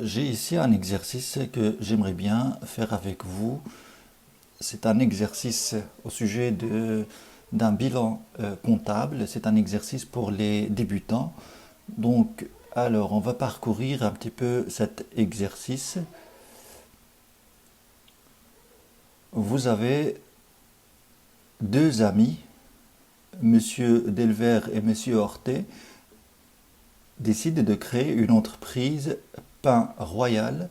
J'ai ici un exercice que j'aimerais bien faire avec vous. C'est un exercice au sujet d'un bilan comptable. C'est un exercice pour les débutants. Donc, alors, on va parcourir un petit peu cet exercice. Vous avez deux amis, Monsieur Delver et Monsieur Hortet, décident de créer une entreprise Pain Royal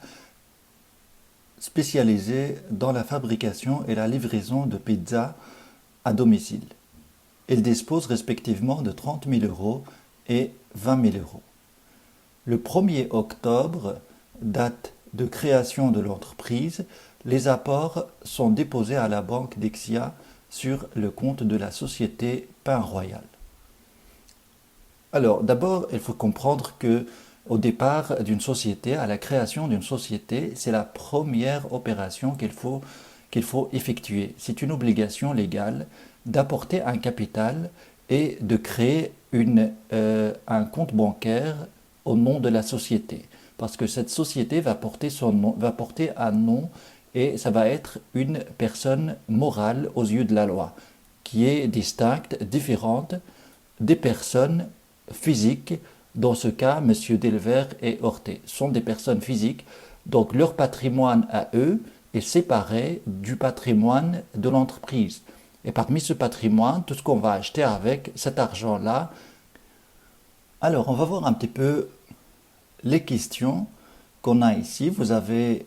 spécialisée dans la fabrication et la livraison de pizzas à domicile. Ils disposent respectivement de 30 000 euros et 20 000 euros. Le 1er octobre, date de création de l'entreprise, les apports sont déposés à la banque Dexia sur le compte de la société Pain Royal. Alors, d'abord, il faut comprendre que au départ d'une société, à la création d'une société, c'est la première opération qu'il faut effectuer. C'est une obligation légale d'apporter un capital et de créer un compte bancaire au nom de la société. Parce que cette société va porter son nom, va porter un nom et ça va être une personne morale aux yeux de la loi, qui est distincte, différente des personnes physiques. Dans ce cas, M. Delver et Hortet sont des personnes physiques, donc leur patrimoine à eux est séparé du patrimoine de l'entreprise. Et parmi ce patrimoine, tout ce qu'on va acheter avec cet argent-là. Alors, on va voir un petit peu les questions qu'on a ici. Vous avez,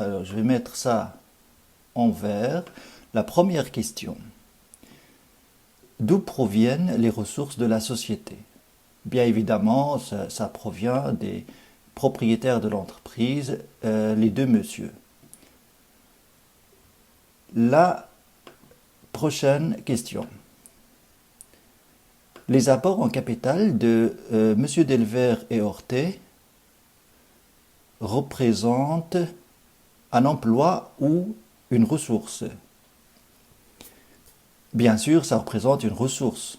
alors je vais mettre ça en vert. La première question. D'où proviennent les ressources de la société? Bien évidemment, ça provient des propriétaires de l'entreprise, les deux messieurs. La prochaine question. Les apports en capital de M. Delver et Hortet représentent un emploi ou une ressource. Bien sûr, ça représente une ressource.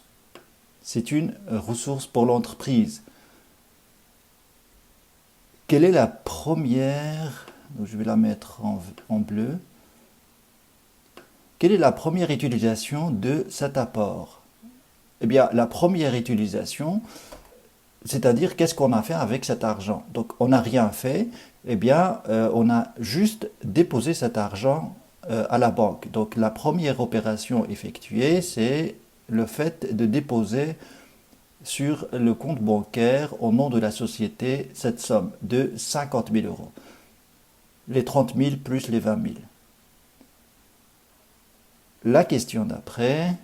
C'est une ressource pour l'entreprise. Quelle est la première, je vais la mettre en bleu, quelle est la première utilisation de cet apport? Eh bien, la première utilisation, c'est-à-dire qu'est-ce qu'on a fait avec cet argent? Donc, on n'a rien fait, eh bien, on a juste déposé cet argent à la banque. Donc, la première opération effectuée, c'est le fait de déposer sur le compte bancaire au nom de la société cette somme de 50 000 euros. Les 30 000 plus les 20 000. La question d'après,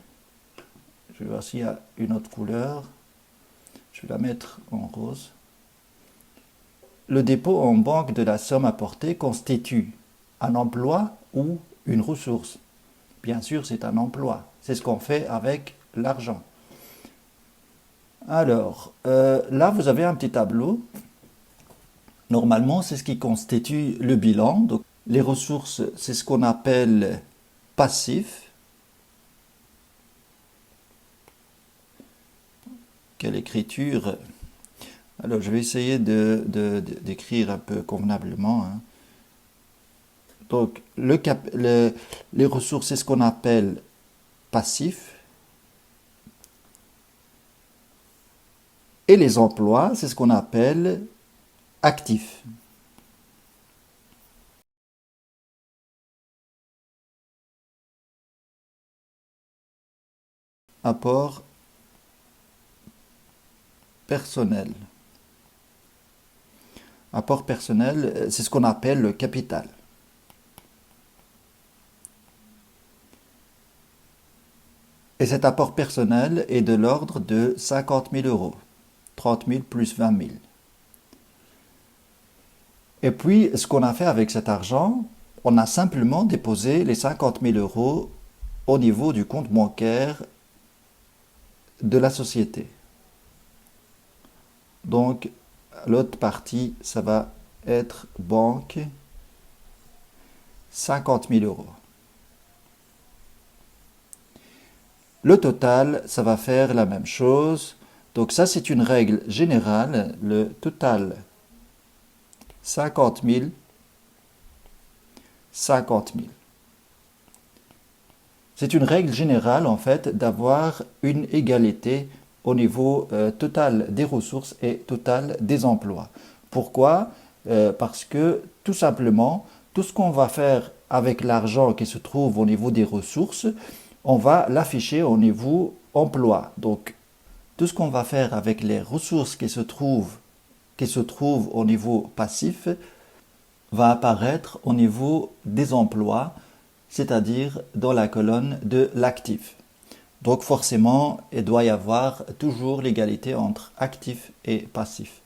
je vais voir s'il y a une autre couleur. Je vais la mettre en rose. Le dépôt en banque de la somme apportée constitue un emploi ou une ressource? Bien sûr, c'est un emploi. C'est ce qu'on fait avec l'argent. Alors, là, vous avez un petit tableau. Normalement, c'est ce qui constitue le bilan. Donc, les ressources, c'est ce qu'on appelle passif. Quelle écriture? Alors, je vais essayer d'écrire un peu convenablement. Hein. Donc, les ressources, c'est ce qu'on appelle passif. Et les emplois, c'est ce qu'on appelle actif. Apport personnel. Apport personnel, c'est ce qu'on appelle le capital. Et cet apport personnel est de l'ordre de 50 000 euros. 30 000 plus 20 000. Et puis, ce qu'on a fait avec cet argent, on a simplement déposé les 50 000 euros au niveau du compte bancaire de la société. Donc, l'autre partie, ça va être banque, 50 000 euros. Le total, ça va faire la même chose. Donc ça, c'est une règle générale. Le total 50 000, 50 000. C'est une règle générale en fait d'avoir une égalité au niveau total des ressources et total des emplois. Pourquoi? Parce que tout simplement, tout ce qu'on va faire avec l'argent qui se trouve au niveau des ressources, on va l'afficher au niveau emploi. Donc, tout ce qu'on va faire avec les ressources qui se trouvent au niveau passif va apparaître au niveau des emplois, c'est-à-dire dans la colonne de l'actif. Donc forcément, il doit y avoir toujours l'égalité entre actif et passif.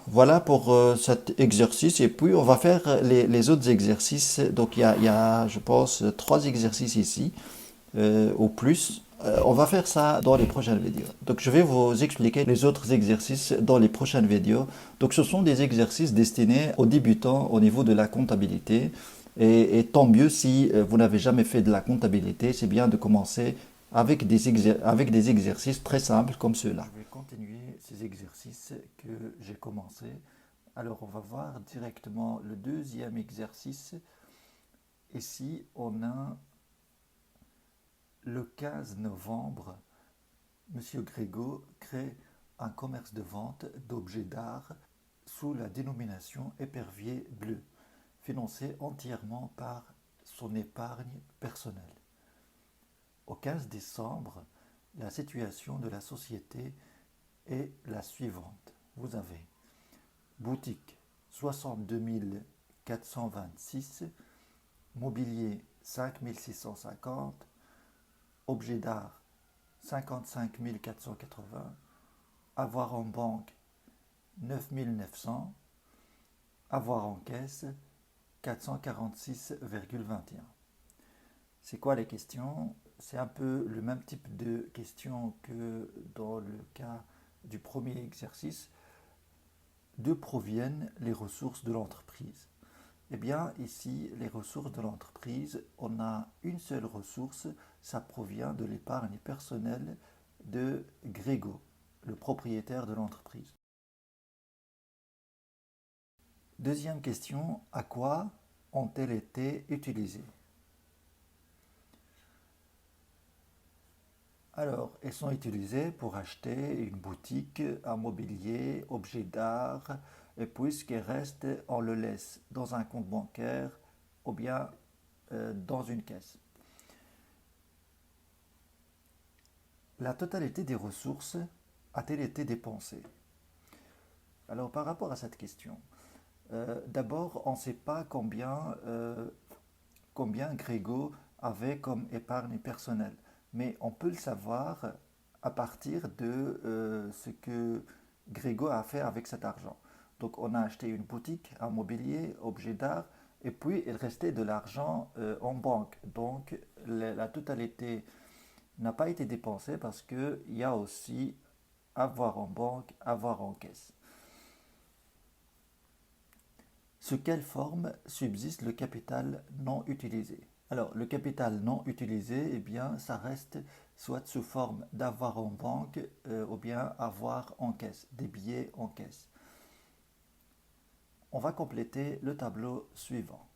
Voilà pour cet exercice et puis on va faire les autres exercices. Donc il y a, je pense, 3 exercices ici au plus. On va faire ça dans les prochaines vidéos. Donc je vais vous expliquer les autres exercices dans les prochaines vidéos. Donc ce sont des exercices destinés aux débutants au niveau de la comptabilité. Et tant mieux si vous n'avez jamais fait de la comptabilité, c'est bien de commencer avec avec des exercices très simples comme ceux-là. Je vais continuer ces exercices que j'ai commencé. Alors on va voir directement le deuxième exercice. Ici, on a le 15 novembre, M. Grégo crée un commerce de vente d'objets d'art sous la dénomination Épervier Bleu, financé entièrement par son épargne personnelle. Au 15 décembre, la situation de la société est la suivante. Vous avez boutique 62 426, mobilier 5 650, objets d'art 55 480, avoir en banque 9 900, avoir en caisse 446,21. C'est quoi les questions? C'est un peu le même type de questions que dans le cas du premier exercice. D'où proviennent les ressources de l'entreprise? Eh bien, ici, les ressources de l'entreprise, on a une seule ressource, ça provient de l'épargne personnelle de Grégo, le propriétaire de l'entreprise. Deuxième question, à quoi ont-elles été utilisées? Alors, elles sont utilisées pour acheter une boutique, un mobilier, objets d'art, et puis ce qui reste, on le laisse dans un compte bancaire ou bien dans une caisse. La totalité des ressources a-t-elle été dépensée? Alors, par rapport à cette question, d'abord, on ne sait pas combien Grégo avait comme épargne personnelle, mais on peut le savoir à partir de ce que Grégo a fait avec cet argent. Donc, on a acheté une boutique, un mobilier, objet d'art, et puis il restait de l'argent en banque. Donc, la totalité n'a pas été dépensée parce qu'il y a aussi avoir en banque, avoir en caisse. Sous quelle forme subsiste le capital non utilisé? Alors, le capital non utilisé, eh bien, ça reste soit sous forme d'avoir en banque ou bien avoir en caisse, des billets en caisse. On va compléter le tableau suivant.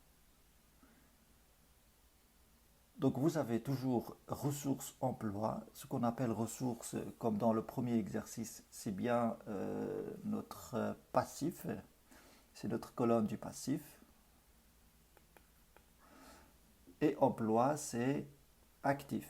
Donc, vous avez toujours ressources emploi. Ce qu'on appelle ressources, comme dans le premier exercice, c'est bien notre passif. C'est notre colonne du passif. Et emploi, c'est actif.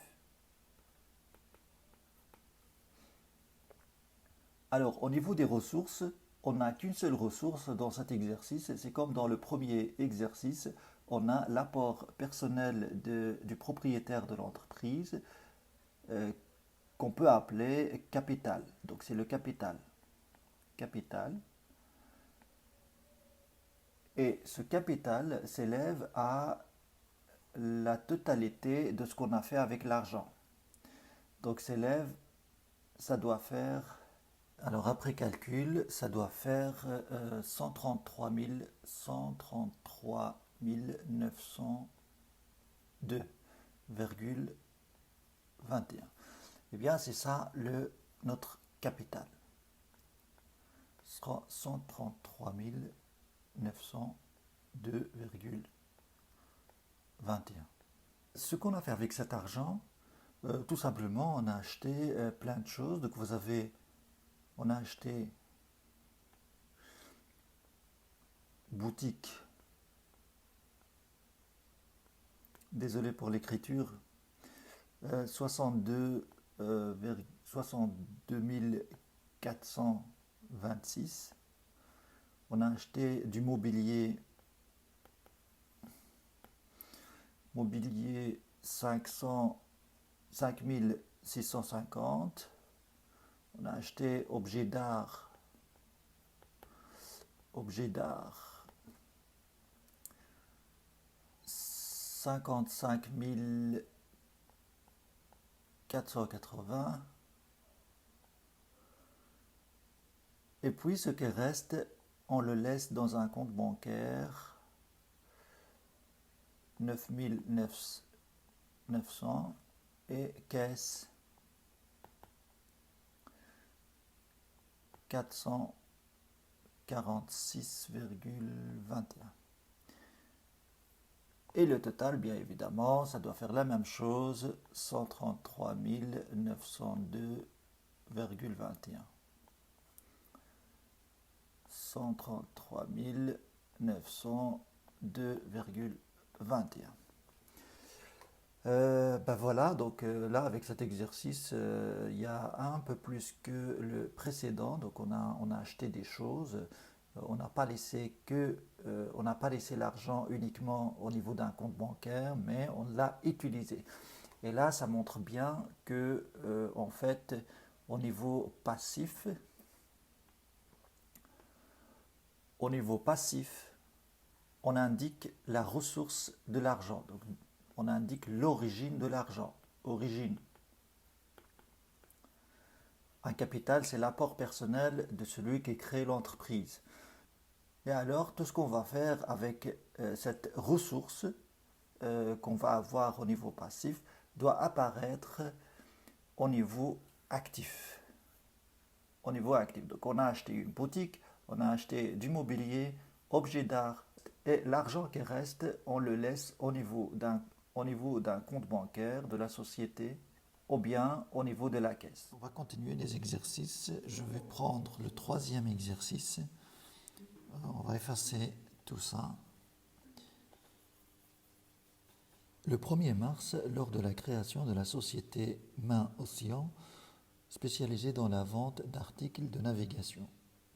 Alors, au niveau des ressources, on n'a qu'une seule ressource dans cet exercice. C'est comme dans le premier exercice, on a l'apport personnel du propriétaire de l'entreprise euh, qu'on peut appeler capital. Donc, c'est le capital. Capital. Et ce capital s'élève à la totalité de ce qu'on a fait avec l'argent. Donc, s'élève, ça doit faire. Alors après calcul, ça doit faire 133 902,21. Eh bien, c'est ça notre capital. 133 902,21. Ce qu'on a fait avec cet argent, tout simplement, on a acheté plein de choses. Donc on a acheté boutique. Désolé pour l'écriture. 62 426. On a acheté du mobilier 5650. On a acheté objets d'art 55 480. Et puis ce qui reste, on le laisse dans un compte bancaire 9 900 et caisse 446,21. Et le total, bien évidemment, ça doit faire la même chose, 133 902,21. 133 902,21. Ben voilà, donc là avec cet exercice, il y a un peu plus que le précédent, donc on a acheté des choses, on n'a pas laissé l'argent uniquement au niveau d'un compte bancaire, mais on l'a utilisé. Et là, ça montre bien que, en fait, au niveau passif, on indique la ressource de l'argent. Donc, on indique l'origine de l'argent. Origine. Un capital, c'est l'apport personnel de celui qui crée l'entreprise. Et alors, tout ce qu'on va faire avec cette ressource qu'on va avoir au niveau passif doit apparaître au niveau actif. Au niveau actif. Donc, on a acheté une boutique, on a acheté du mobilier, objets d'art, et l'argent qui reste, on le laisse au niveau d'un compte bancaire de la société ou bien au niveau de la caisse. On va continuer les exercices. Je vais prendre le troisième exercice. On va effacer tout ça. Le 1er mars, lors de la création de la société Main Océan, spécialisée dans la vente d'articles de navigation,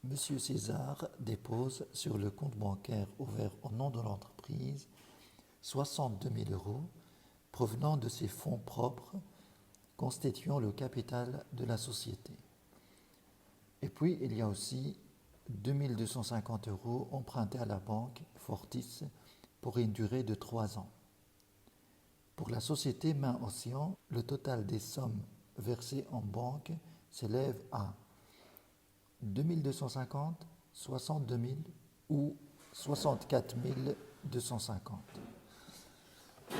Monsieur César dépose sur le compte bancaire ouvert au nom de l'entreprise 62 000 euros provenant de ses fonds propres constituant le capital de la société. Et puis, il y a aussi 2 250 euros empruntés à la banque Fortis pour une durée de 3 ans. Pour la société Main Océan, le total des sommes versées en banque s'élève à 2 250, 62 000 ou 64 250.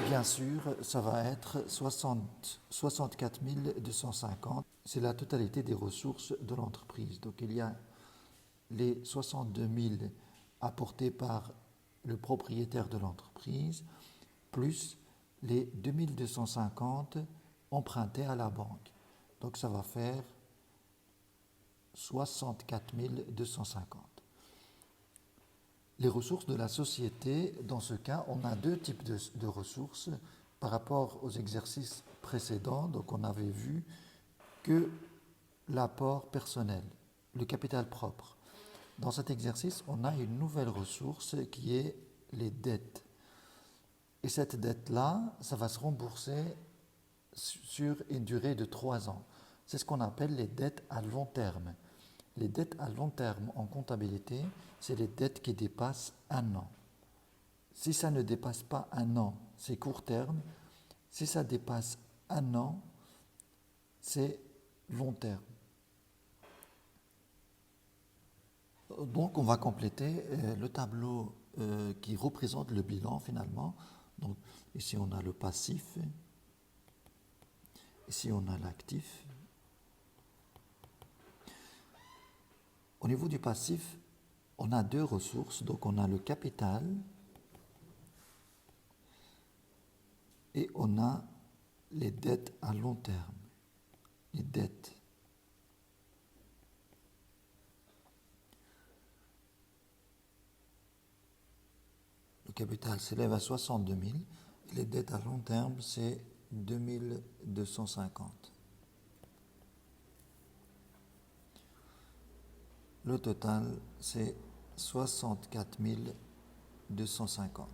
Bien sûr, ça va être 64 250. C'est la totalité des ressources de l'entreprise. Donc il y a les 62 000 apportés par le propriétaire de l'entreprise, plus les 2 250 empruntés à la banque. Donc ça va faire 64 250. Les ressources de la société, dans ce cas, on a deux types de ressources par rapport aux exercices précédents. Donc on avait vu que l'apport personnel, le capital propre. Dans cet exercice, on a une nouvelle ressource qui est les dettes. Et cette dette-là, ça va se rembourser sur une durée de 3 ans. C'est ce qu'on appelle les dettes à long terme. Les dettes à long terme en comptabilité, c'est les dettes qui dépassent 1 an. Si ça ne dépasse pas 1 an, c'est court terme. Si ça dépasse 1 an, c'est long terme. Donc on va compléter le tableau qui représente le bilan finalement. Donc ici on a le passif, ici on a l'actif. Au niveau du passif, on a deux ressources, donc on a le capital et on a les dettes à long terme. Les dettes. Le capital s'élève à 62 000 et les dettes à long terme, c'est 2250. Le total, c'est 64 250.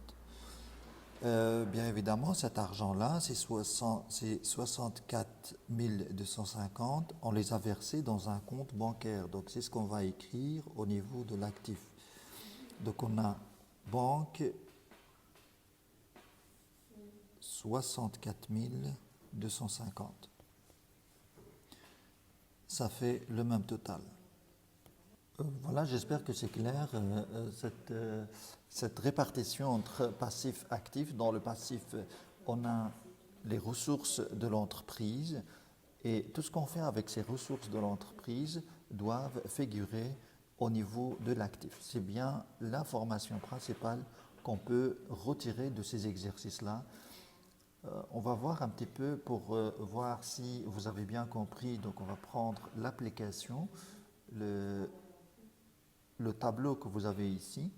Bien évidemment, cet argent-là, c'est 64 250, on les a versés dans un compte bancaire. Donc c'est ce qu'on va écrire au niveau de l'actif. Donc on a banque 64 250. Ça fait le même total. Voilà, j'espère que c'est clair, cette répartition entre passif-actif. Dans le passif, on a les ressources de l'entreprise et tout ce qu'on fait avec ces ressources de l'entreprise doivent figurer au niveau de l'actif. C'est bien l'information principale qu'on peut retirer de ces exercices-là. On va voir un petit peu pour voir si vous avez bien compris. Donc on va prendre l'application, le tableau que vous avez ici.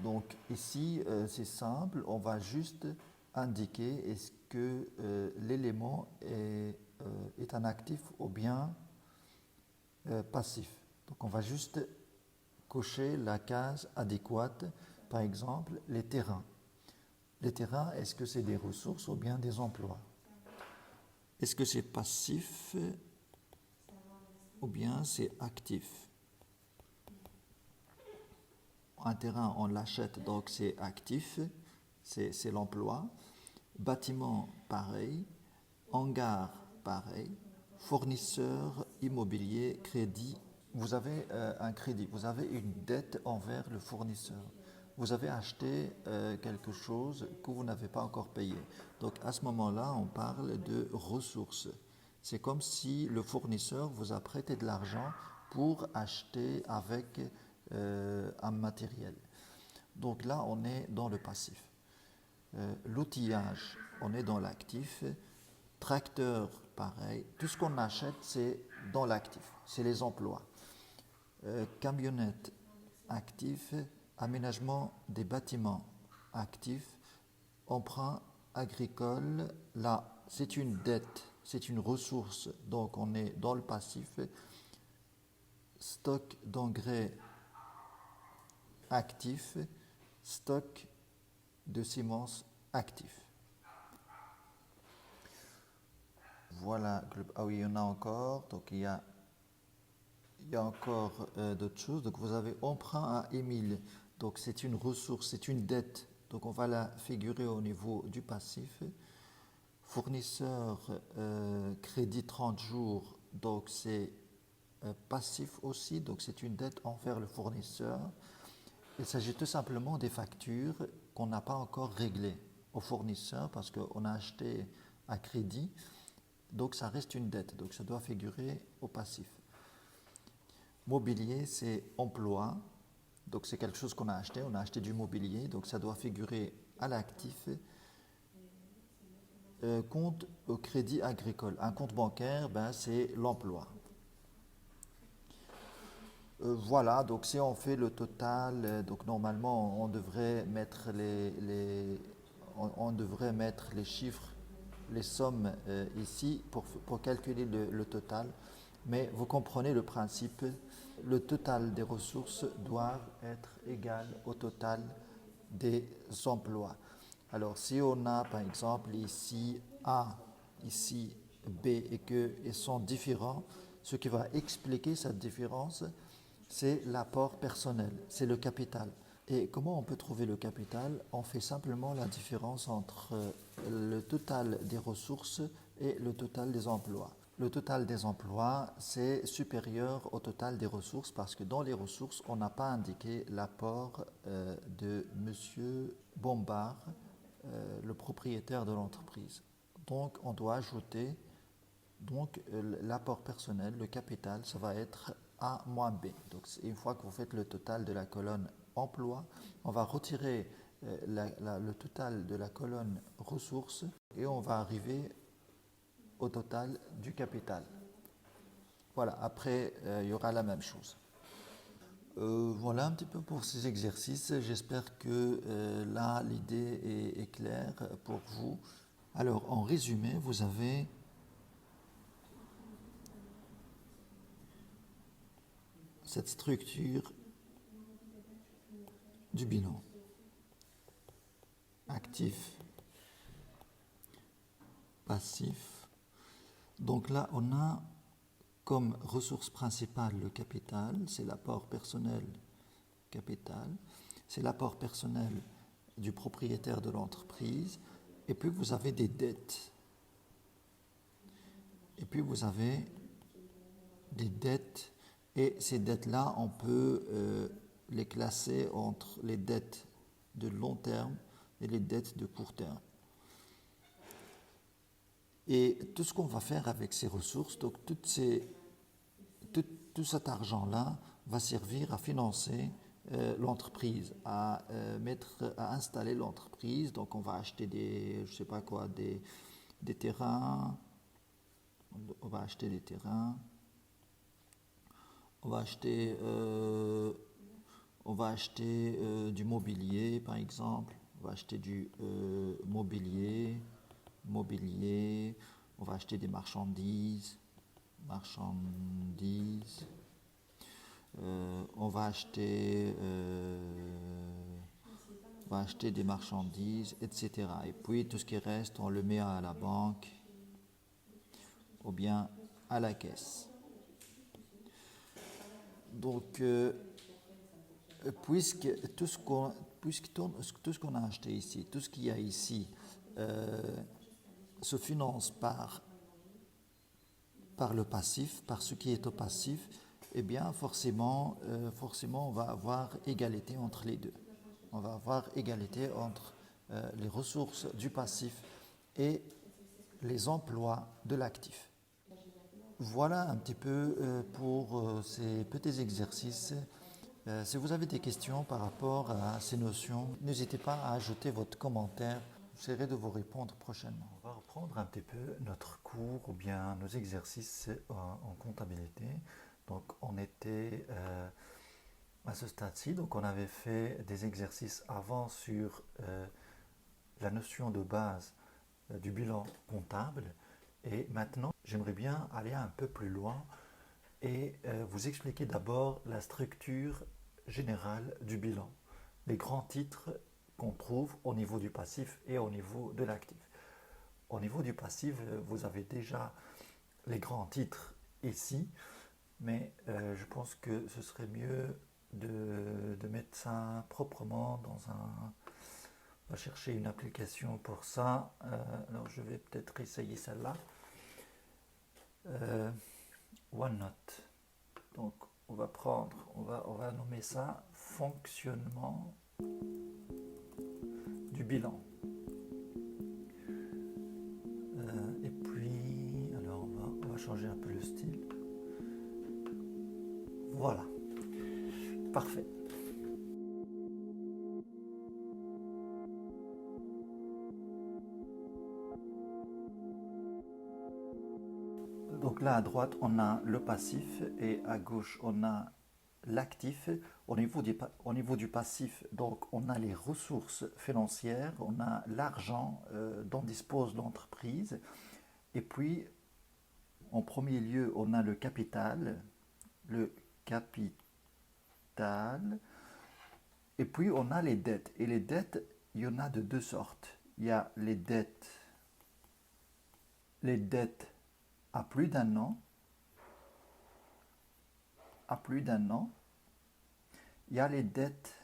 Donc ici, c'est simple, on va juste indiquer est-ce que l'élément est un actif ou bien passif. Donc on va juste cocher la case adéquate, par exemple les terrains. Les terrains, est-ce que c'est des ressources ou bien des emplois? Est-ce que c'est passif ou bien c'est actif? Un terrain, on l'achète, donc c'est actif, c'est l'emploi. Bâtiment, pareil. Hangar, pareil. Fournisseur immobilier, crédit. Vous avez un crédit, vous avez une dette envers le fournisseur. Vous avez acheté quelque chose que vous n'avez pas encore payé. Donc à ce moment-là, on parle de ressources. C'est comme si le fournisseur vous a prêté de l'argent pour acheter avec un matériel. Donc là, on est dans le passif. L'outillage, on est dans l'actif. Tracteur, pareil. Tout ce qu'on achète, c'est dans l'actif. C'est les emplois. Camionnette, actif. Aménagement des bâtiments, actif. Emprunt agricole, là, c'est une dette, c'est une ressource, donc on est dans le passif. Stock d'engrais, actif. Stock de semences, actif. Voilà, ah oui, il y en a encore, donc il y a encore d'autres choses. Donc vous avez emprunt à Émile, donc c'est une ressource, c'est une dette, donc on va la figurer au niveau du passif. Fournisseur crédit 30 jours, donc c'est passif aussi, donc c'est une dette envers le fournisseur. Il s'agit tout simplement des factures qu'on n'a pas encore réglées au fournisseur parce qu'on a acheté à crédit, donc ça reste une dette, donc ça doit figurer au passif. Mobilier, c'est emploi, donc c'est quelque chose qu'on a acheté, on a acheté du mobilier, donc ça doit figurer à l'actif. Compte au crédit agricole, un compte bancaire, ben, c'est l'emploi. Voilà, donc si on fait le total, donc normalement on devrait mettre on devrait mettre les chiffres, les sommes ici pour calculer le total. Mais vous comprenez le principe, le total des ressources doit être égal au total des emplois. Alors si on a par exemple ici A, ici B et qu'ils sont différents, ce qui va expliquer cette différence, c'est l'apport personnel, c'est le capital. Et comment on peut trouver le capital? On fait simplement la différence entre le total des ressources et le total des emplois. Le total des emplois, c'est supérieur au total des ressources parce que dans les ressources, on n'a pas indiqué l'apport de Monsieur Bombard, le propriétaire de l'entreprise. Donc, on doit ajouter l'apport personnel, le capital, ça va être A moins B. Donc une fois que vous faites le total de la colonne emploi, on va retirer le total de la colonne ressources et on va arriver au total du capital. Voilà, après il y aura la même chose. Voilà un petit peu pour ces exercices. J'espère que là l'idée est claire pour vous. Alors en résumé, vous avez cette structure du bilan. Actif, passif. Donc là, on a comme ressource principale le capital, c'est l'apport personnel capital, c'est l'apport personnel du propriétaire de l'entreprise, et puis vous avez des dettes. Et puis vous avez des dettes, et ces dettes-là, on peut les classer entre les dettes de long terme et les dettes de court terme. Et tout ce qu'on va faire avec ces ressources, donc tout cet argent-là va servir à financer l'entreprise, à installer l'entreprise. Donc on va acheter je sais pas quoi, des terrains, on va acheter des terrains, on va acheter du mobilier par exemple, on va acheter du mobilier, on va acheter des marchandises, on va acheter des marchandises, etc. Et puis tout ce qui reste, on le met à la banque ou bien à la caisse. Donc, puisque tout ce qu'on a acheté ici, tout ce qu'il y a ici, se finance par le passif, par ce qui est au passif, eh bien forcément, on va avoir égalité entre les deux. On va avoir égalité entre les ressources du passif et les emplois de l'actif. Voilà un petit peu pour ces petits exercices. Si vous avez des questions par rapport à ces notions, n'hésitez pas à ajouter votre commentaire. J'essaierai de vous répondre prochainement. On va reprendre un petit peu notre cours ou bien nos exercices en comptabilité. Donc on était à ce stade-ci, donc on avait fait des exercices avant sur la notion de base du bilan comptable. Et maintenant, j'aimerais bien aller un peu plus loin et vous expliquer d'abord la structure générale du bilan, les grands titres qu'on trouve au niveau du passif et au niveau de l'actif. Au niveau du passif, vous avez déjà les grands titres ici, mais je pense que ce serait mieux de mettre ça proprement dans un... On va chercher une application pour ça. Alors je vais peut-être essayer celle-là. OneNote. Donc on va nommer ça fonctionnement du bilan. Et puis, alors on va changer un peu le style. Voilà, parfait. Donc là à droite on a le passif et à gauche on a l'actif. Au niveau du passif, donc on a les ressources financières, on a l'argent dont dispose l'entreprise. Et puis en premier lieu on a le capital. Le capital. Et puis on a les dettes. Et les dettes, il y en a de deux sortes. Il y a les dettes à plus d'un an. À plus d'un an. Il y a les dettes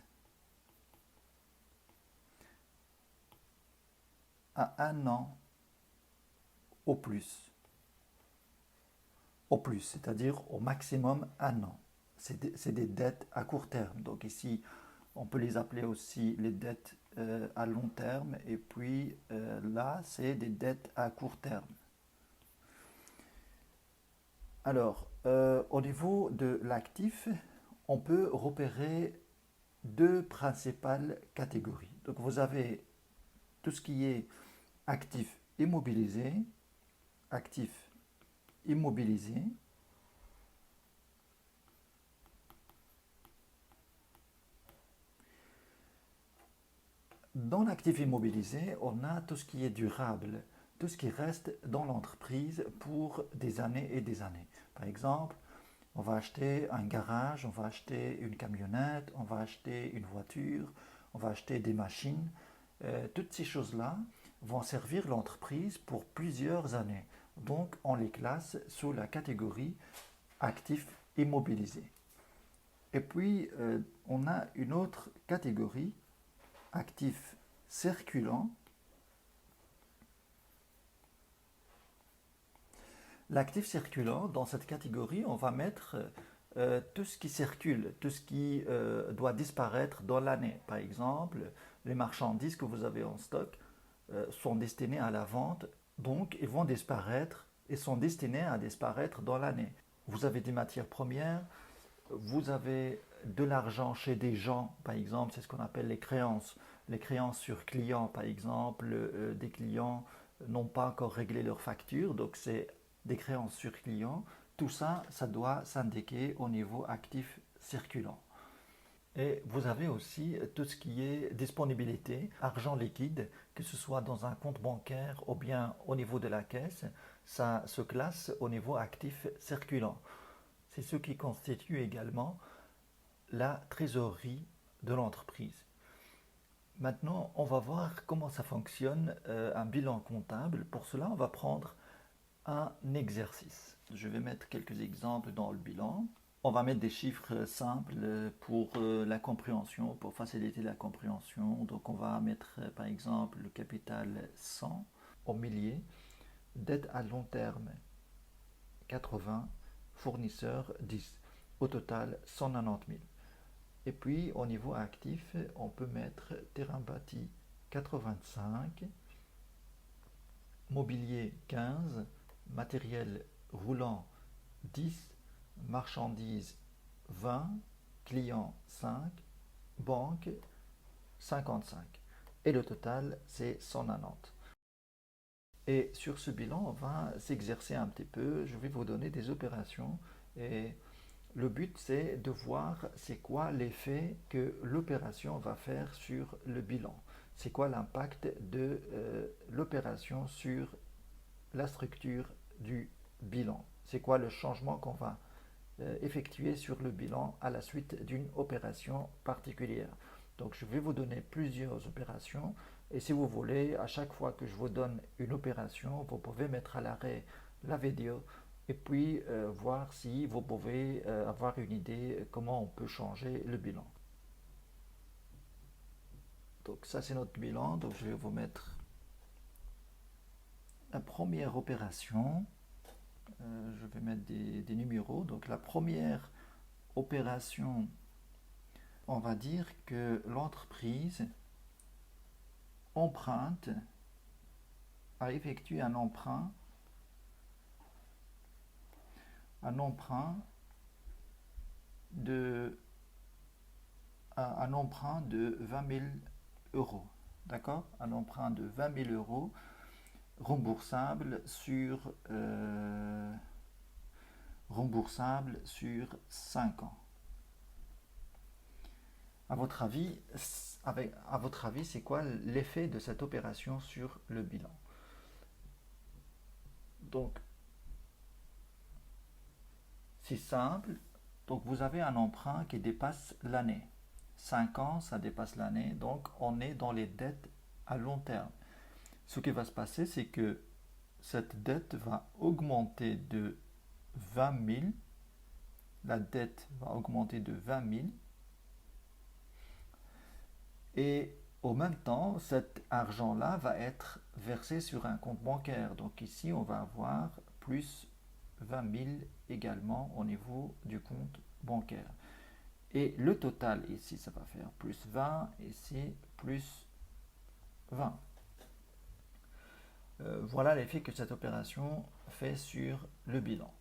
à un an au plus. Au plus, c'est-à-dire au maximum un an. C'est des dettes à court terme. Donc ici, on peut les appeler aussi les dettes à long terme. Et puis là, c'est des dettes à court terme. Alors, au niveau de l'actif, on peut repérer deux principales catégories. Donc, vous avez tout ce qui est actif immobilisé, actif immobilisé. Dans l'actif immobilisé, on a tout ce qui est durable, tout ce qui reste dans l'entreprise pour des années et des années. Par exemple, on va acheter un garage, on va acheter une camionnette, on va acheter une voiture, on va acheter des machines. Toutes ces choses-là vont servir l'entreprise pour plusieurs années. Donc, on les classe sous la catégorie actifs immobilisés. Et puis, on a une autre catégorie, actifs circulants. L'actif circulant, dans cette catégorie, on va mettre tout ce qui circule, tout ce qui doit disparaître dans l'année. Par exemple, les marchandises que vous avez en stock sont destinées à la vente, donc ils vont disparaître et sont destinés à disparaître dans l'année. Vous avez des matières premières, vous avez de l'argent chez des gens, par exemple, c'est ce qu'on appelle les créances. Les créances sur clients, par exemple, des clients n'ont pas encore réglé leurs factures, donc c'est des créances sur clients. Tout ça, ça doit s'indiquer au niveau actif circulant. Et vous avez aussi tout ce qui est disponibilité, argent liquide, que ce soit dans un compte bancaire ou bien au niveau de la caisse, ça se classe au niveau actif circulant. C'est ce qui constitue également la trésorerie de l'entreprise. Maintenant, on va voir comment ça fonctionne un bilan comptable. Pour cela, on va prendre un exercice. Je vais mettre quelques exemples dans le bilan. On va mettre des chiffres simples pour la compréhension, pour faciliter la compréhension. Donc on va mettre par exemple le capital 100 au millier, dette à long terme 80, fournisseur 10. Au total 190 000. Et puis au niveau actif, on peut mettre terrain bâti 85, mobilier 15, matériel roulant 10, marchandises 20, clients 5, banque 55. Et le total, c'est 190. Et sur ce bilan, on va s'exercer un petit peu. Je vais vous donner des opérations. Et le but, c'est de voir c'est quoi l'effet que l'opération va faire sur le bilan. C'est quoi l'impact de l'opération sur la structure du bilan. C'est quoi le changement qu'on va effectuer sur le bilan à la suite d'une opération particulière. Donc je vais vous donner plusieurs opérations et si vous voulez, à chaque fois que je vous donne une opération, vous pouvez mettre à l'arrêt la vidéo et puis voir si vous pouvez avoir une idée comment on peut changer le bilan. Donc ça c'est notre bilan, donc je vais vous mettre la première opération. Je vais mettre des numéros. Donc la première opération, on va dire que l'entreprise emprunte, a effectué un emprunt de, un emprunt de 20 000 euros. D'accord? Un emprunt de 20 000 euros remboursable sur 5 ans. À votre avis, c'est quoi l'effet de cette opération sur le bilan? Donc, c'est simple. Donc, vous avez un emprunt qui dépasse l'année. 5 ans, ça dépasse l'année. Donc, on est dans les dettes à long terme. Ce qui va se passer, c'est que cette dette va augmenter de 20 000. La dette va augmenter de 20 000. Et au même temps, cet argent-là va être versé sur un compte bancaire. Donc ici, on va avoir plus 20 000 également au niveau du compte bancaire. Et le total ici, ça va faire plus 20, ici plus 20. Voilà l'effet que cette opération fait sur le bilan.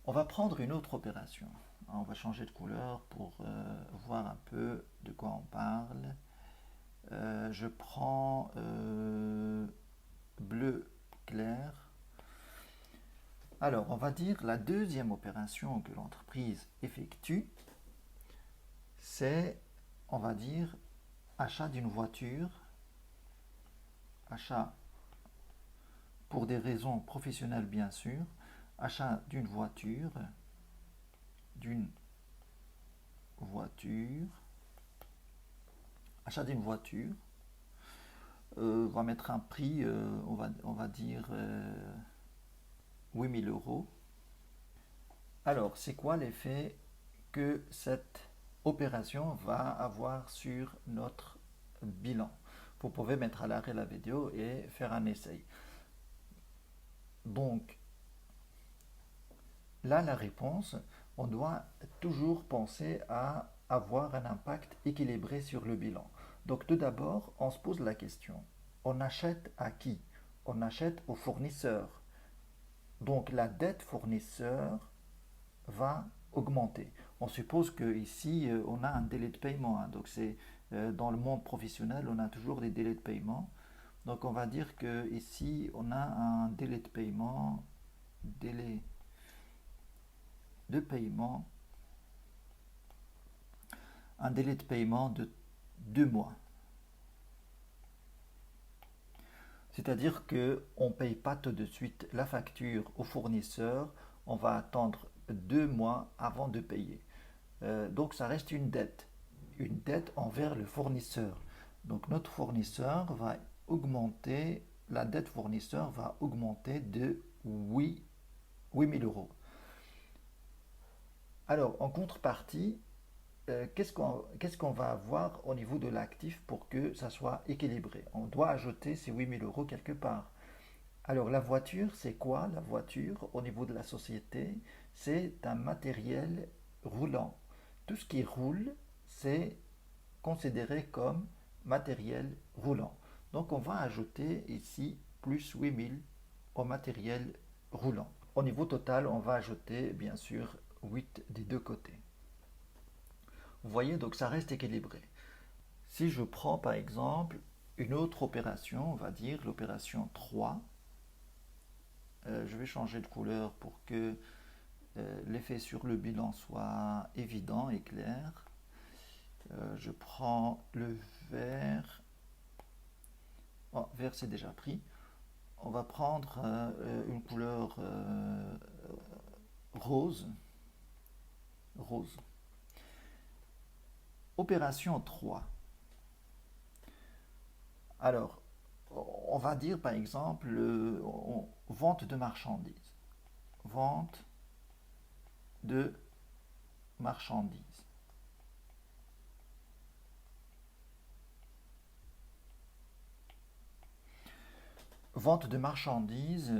On va prendre une autre opération. On va changer de couleur pour voir un peu de quoi on parle. Je prends bleu clair. Alors, on va dire la deuxième opération que l'entreprise effectue, c'est, on va dire, achat d'une voiture, achat pour des raisons professionnelles bien sûr, achat d'une voiture, d'une voiture, achat d'une voiture, on va mettre un prix, on va dire 8000 euros. Alors, c'est quoi l'effet que cette opération va avoir sur notre bilan? Vous pouvez mettre à l'arrêt la vidéo et faire un essai. Donc, là, la réponse, on doit toujours penser à avoir un impact équilibré sur le bilan. Donc, tout d'abord, on se pose la question, on achète à qui? On achète au fournisseur. Donc, la dette fournisseur va augmenter. On suppose qu'ici, on a un délai de paiement. Hein. Donc, c'est dans le monde professionnel, on a toujours des délais de paiement. Donc, on va dire qu'ici, on a un délai de paiement, délai de paiement, un délai de paiement de 2 mois. C'est-à-dire qu'on ne paye pas tout de suite la facture au fournisseur, on va attendre 2 mois avant de payer. Donc ça reste une dette envers le fournisseur. Donc notre fournisseur va augmenter, la dette fournisseur va augmenter de 8 000 euros. Alors en contrepartie, qu'est-ce qu'on va avoir au niveau de l'actif pour que ça soit équilibré? On doit ajouter ces 8 000 euros quelque part. Alors la voiture, c'est quoi? La voiture, au niveau de la société, c'est un matériel roulant. Tout ce qui roule, c'est considéré comme matériel roulant. Donc on va ajouter ici plus 8 000 au matériel roulant. Au niveau total, on va ajouter bien sûr 8 des deux côtés. Vous voyez, donc ça reste équilibré. Si je prends par exemple une autre opération, on va dire l'opération 3, je vais changer de couleur pour que l'effet sur le bilan soit évident et clair. Je prends le vert. Oh, vert c'est déjà pris. On va prendre une couleur rose. Rose. Opération 3. Alors, on va dire par exemple vente de marchandises. Vente de marchandises. Vente de marchandises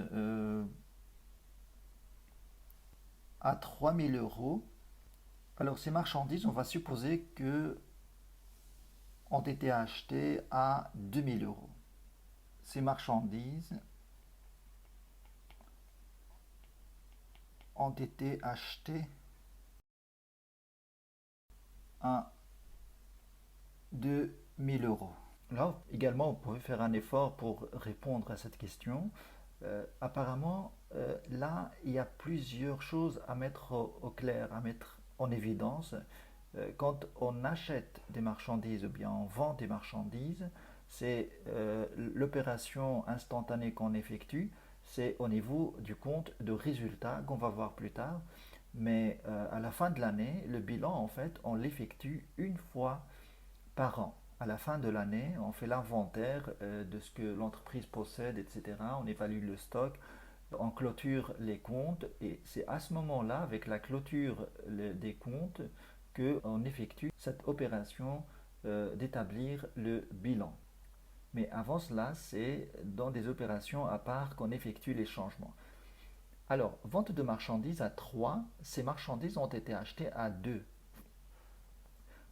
à 3000 euros. Alors ces marchandises, on va supposer que ont été achetées à 2000 euros. Ces marchandises ont été achetées à 2000 euros. Là, également, vous pouvez faire un effort pour répondre à cette question. Apparemment, là, il y a plusieurs choses à mettre au clair, à mettre en évidence. Quand on achète des marchandises ou bien on vend des marchandises, c'est l'opération instantanée qu'on effectue, c'est au niveau du compte de résultat qu'on va voir plus tard. Mais à la fin de l'année, le bilan, en fait, on l'effectue une fois par an. À la fin de l'année, on fait l'inventaire de ce que l'entreprise possède, etc. On évalue le stock, on clôture les comptes et c'est à ce moment-là, avec la clôture des comptes, qu'on effectue cette opération d'établir le bilan. Mais avant cela, c'est dans des opérations à part qu'on effectue les changements. Alors, vente de marchandises à 3, ces marchandises ont été achetées à 2.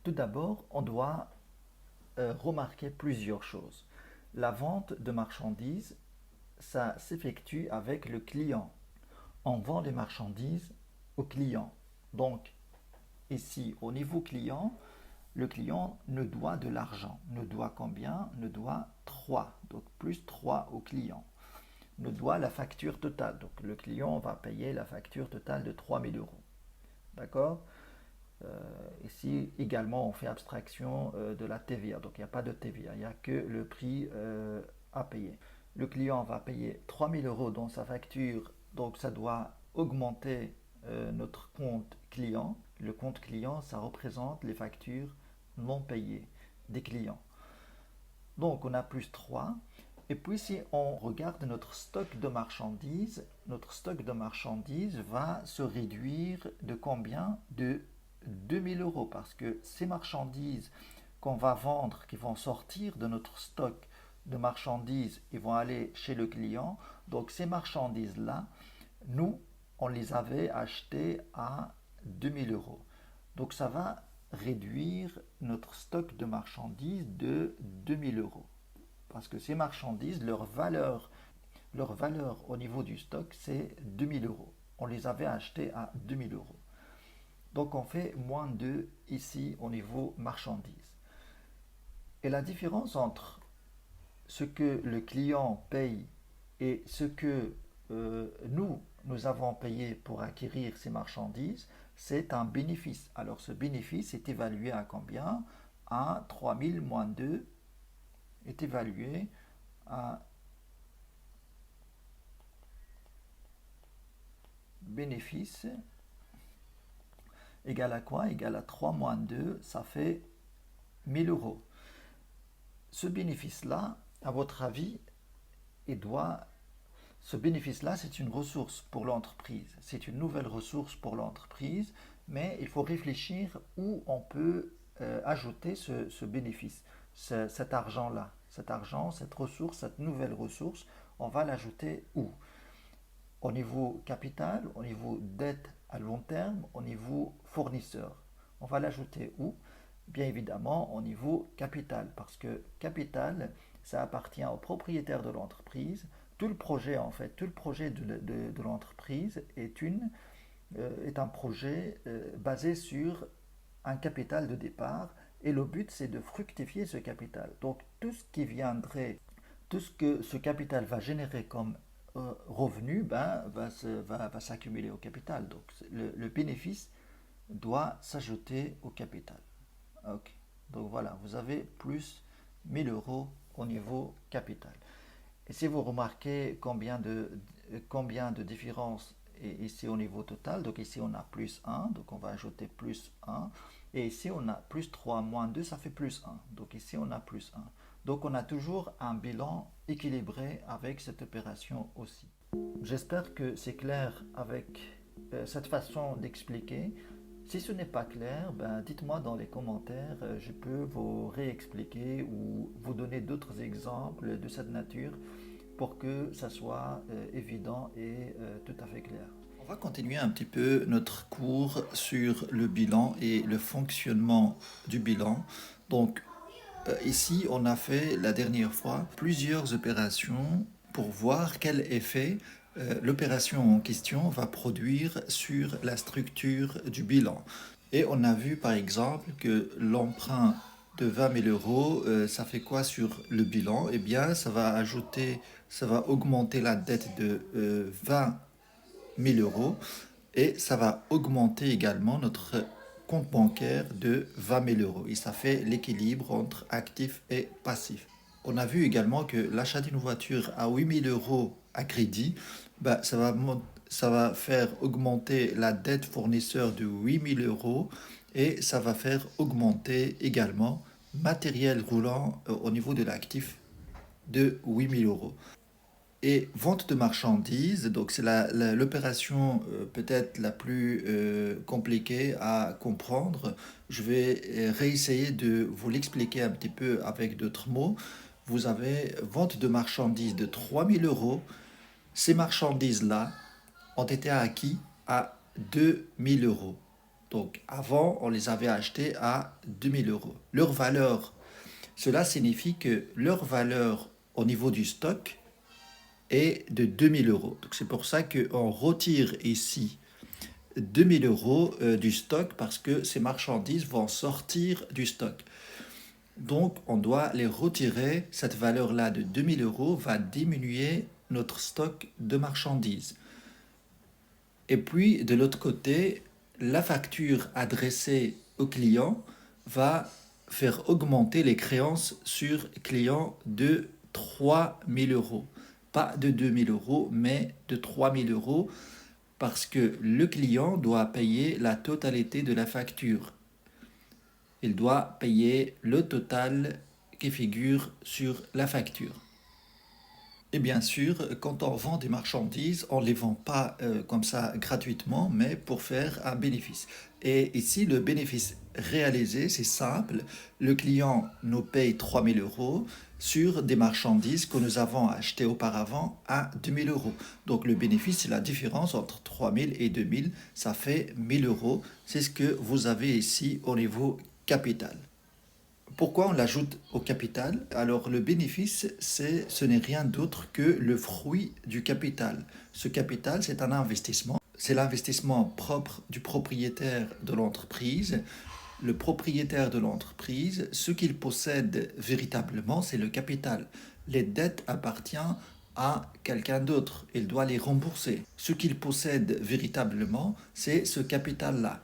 Tout d'abord, on doit remarquer plusieurs choses. La vente de marchandises, ça s'effectue avec le client. On vend les marchandises au client. Donc, ici, au niveau client, le client nous doit de l'argent. Nous doit combien? Nous doit 3. Donc, plus 3 au client. Nous doit la facture totale. Donc, le client va payer la facture totale de 3000 euros. D'accord? Ici, également, on fait abstraction de la TVA. Donc, il n'y a pas de TVA. Il n'y a que le prix à payer. Le client va payer 3000 euros dans sa facture. Donc, ça doit augmenter notre compte client. Le compte client, ça représente les factures non payées des clients. Donc, on a plus 3. Et puis, si on regarde notre stock de marchandises va se réduire de combien? De 2000 euros. Parce que ces marchandises qu'on va vendre, qui vont sortir de notre stock de marchandises, ils vont aller chez le client. Donc, ces marchandises-là, nous, on les avait achetées à 2000 euros. Donc, ça va réduire notre stock de marchandises de 2000 euros. Parce que ces marchandises, leur valeur au niveau du stock, c'est 2000 euros. On les avait achetées à 2000 euros. Donc on fait moins 2 ici au niveau marchandises. Et la différence entre ce que le client paye et ce que nous avons payé pour acquérir ces marchandises, c'est un bénéfice. Alors ce bénéfice est évalué à combien? À 3000 moins 2 est évalué à bénéfice égal à quoi? Égal à 3 moins 2, ça fait 1000 euros. Ce bénéfice-là, à votre avis, ce bénéfice-là, c'est une ressource pour l'entreprise. C'est une nouvelle ressource pour l'entreprise, mais il faut réfléchir où on peut ajouter ce bénéfice, cet argent-là. Cet argent, cette ressource, cette nouvelle ressource, on va l'ajouter où? Au niveau capital, au niveau dette à long terme, au niveau fournisseur. On va l'ajouter où? Bien évidemment au niveau capital, parce que capital, ça appartient au propriétaire de l'entreprise. Tout le projet, en fait, tout le projet de l'entreprise est un projet basé sur un capital de départ, et le but, c'est de fructifier ce capital. Donc, tout ce qui viendrait, tout ce que ce capital va générer comme revenu, va s'accumuler au capital. Donc, le bénéfice doit s'ajouter au capital. Ok. Donc voilà, vous avez plus 1000 euros au niveau capital. Et si vous remarquez combien de différence est ici au niveau total, donc ici on a plus 1, donc on va ajouter plus 1. Et ici on a plus 3 moins 2, ça fait plus 1. Donc ici on a plus 1. Donc on a toujours un bilan équilibré avec cette opération aussi. J'espère que c'est clair avec cette façon d'expliquer. Si ce n'est pas clair, dites-moi dans les commentaires, je peux vous réexpliquer ou vous donner d'autres exemples de cette nature pour que ça soit évident et tout à fait clair. On va continuer un petit peu notre cours sur le bilan et le fonctionnement du bilan. Donc ici, on a fait la dernière fois plusieurs opérations pour voir quel effet l'opération en question va produire sur la structure du bilan. Et on a vu par exemple que l'emprunt de 20 000 euros, ça fait quoi sur le bilan? Eh bien, ça va augmenter la dette de 20 000 euros et ça va augmenter également notre compte bancaire de 20 000 euros. Et ça fait l'équilibre entre actif et passif. On a vu également que l'achat d'une voiture à 8 000 euros à crédit, ça va faire augmenter la dette fournisseur de 8 000 euros et ça va faire augmenter également matériel roulant au niveau de l'actif de 8 000 euros. Et vente de marchandises, donc c'est l'opération peut-être la plus compliquée à comprendre. Je vais réessayer de vous l'expliquer un petit peu avec d'autres mots. Vous avez vente de marchandises de 3000 euros. Ces marchandises-là ont été acquises à 2000 euros. Donc avant, on les avait achetées à 2000 euros. Leur valeur, cela signifie que leur valeur au niveau du stock est de 2000 euros. Donc c'est pour ça qu'on retire ici 2000 euros du stock parce que ces marchandises vont sortir du stock. Donc, on doit les retirer. Cette valeur-là de 2000 euros va diminuer notre stock de marchandises. Et puis, de l'autre côté, la facture adressée au client va faire augmenter les créances sur client de 3000 euros. Pas de 2000 euros, mais de 3000 euros parce que le client doit payer la totalité de la facture. Il doit payer le total qui figure sur la facture. Et bien sûr, quand on vend des marchandises, on ne les vend pas comme ça gratuitement, mais pour faire un bénéfice. Et ici, le bénéfice réalisé, c'est simple. Le client nous paye 3000 euros sur des marchandises que nous avons achetées auparavant à 2000 euros. Donc le bénéfice, c'est la différence entre 3000 et 2000, ça fait 1000 euros. C'est ce que vous avez ici au niveau capital. Pourquoi on l'ajoute au capital? Alors le bénéfice, ce n'est rien d'autre que le fruit du capital. Ce capital, c'est un investissement. C'est l'investissement propre du propriétaire de l'entreprise. Le propriétaire de l'entreprise, ce qu'il possède véritablement, c'est le capital. Les dettes appartiennent à quelqu'un d'autre. Il doit les rembourser. Ce qu'il possède véritablement, c'est ce capital-là.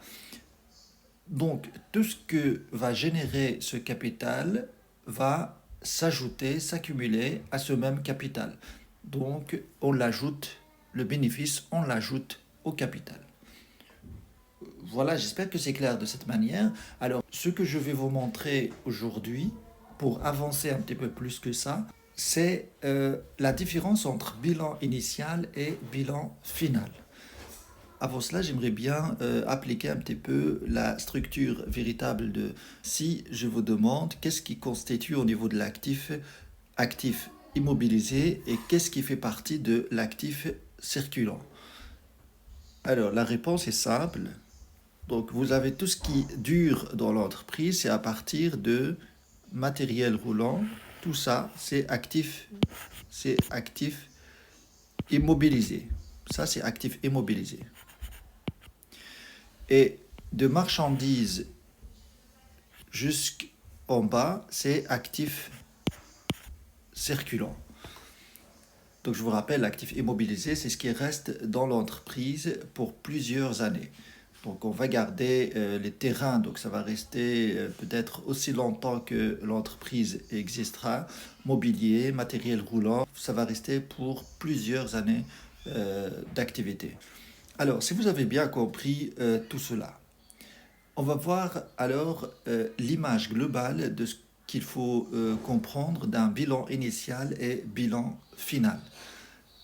Donc, tout ce que va générer ce capital va s'ajouter, s'accumuler à ce même capital. Donc, on l'ajoute, le bénéfice, on l'ajoute au capital. Voilà, j'espère que c'est clair de cette manière. Alors, ce que je vais vous montrer aujourd'hui, pour avancer un petit peu plus que ça, c'est la différence entre bilan initial et bilan final. Avant cela, j'aimerais bien appliquer un petit peu la structure véritable de si je vous demande qu'est-ce qui constitue au niveau de l'actif actif immobilisé et qu'est-ce qui fait partie de l'actif circulant. Alors, la réponse est simple. Donc, vous avez tout ce qui dure dans l'entreprise, c'est à partir de matériel roulant. Tout ça, c'est actif immobilisé. Ça, c'est actif immobilisé. Et de marchandises jusqu'en bas, c'est actif circulant. Donc je vous rappelle, l'actif immobilisé, c'est ce qui reste dans l'entreprise pour plusieurs années. Donc on va garder les terrains, donc ça va rester peut-être aussi longtemps que l'entreprise existera. Mobilier, matériel roulant, ça va rester pour plusieurs années d'activité. Alors, si vous avez bien compris tout cela, on va voir alors l'image globale de ce qu'il faut comprendre d'un bilan initial et bilan final.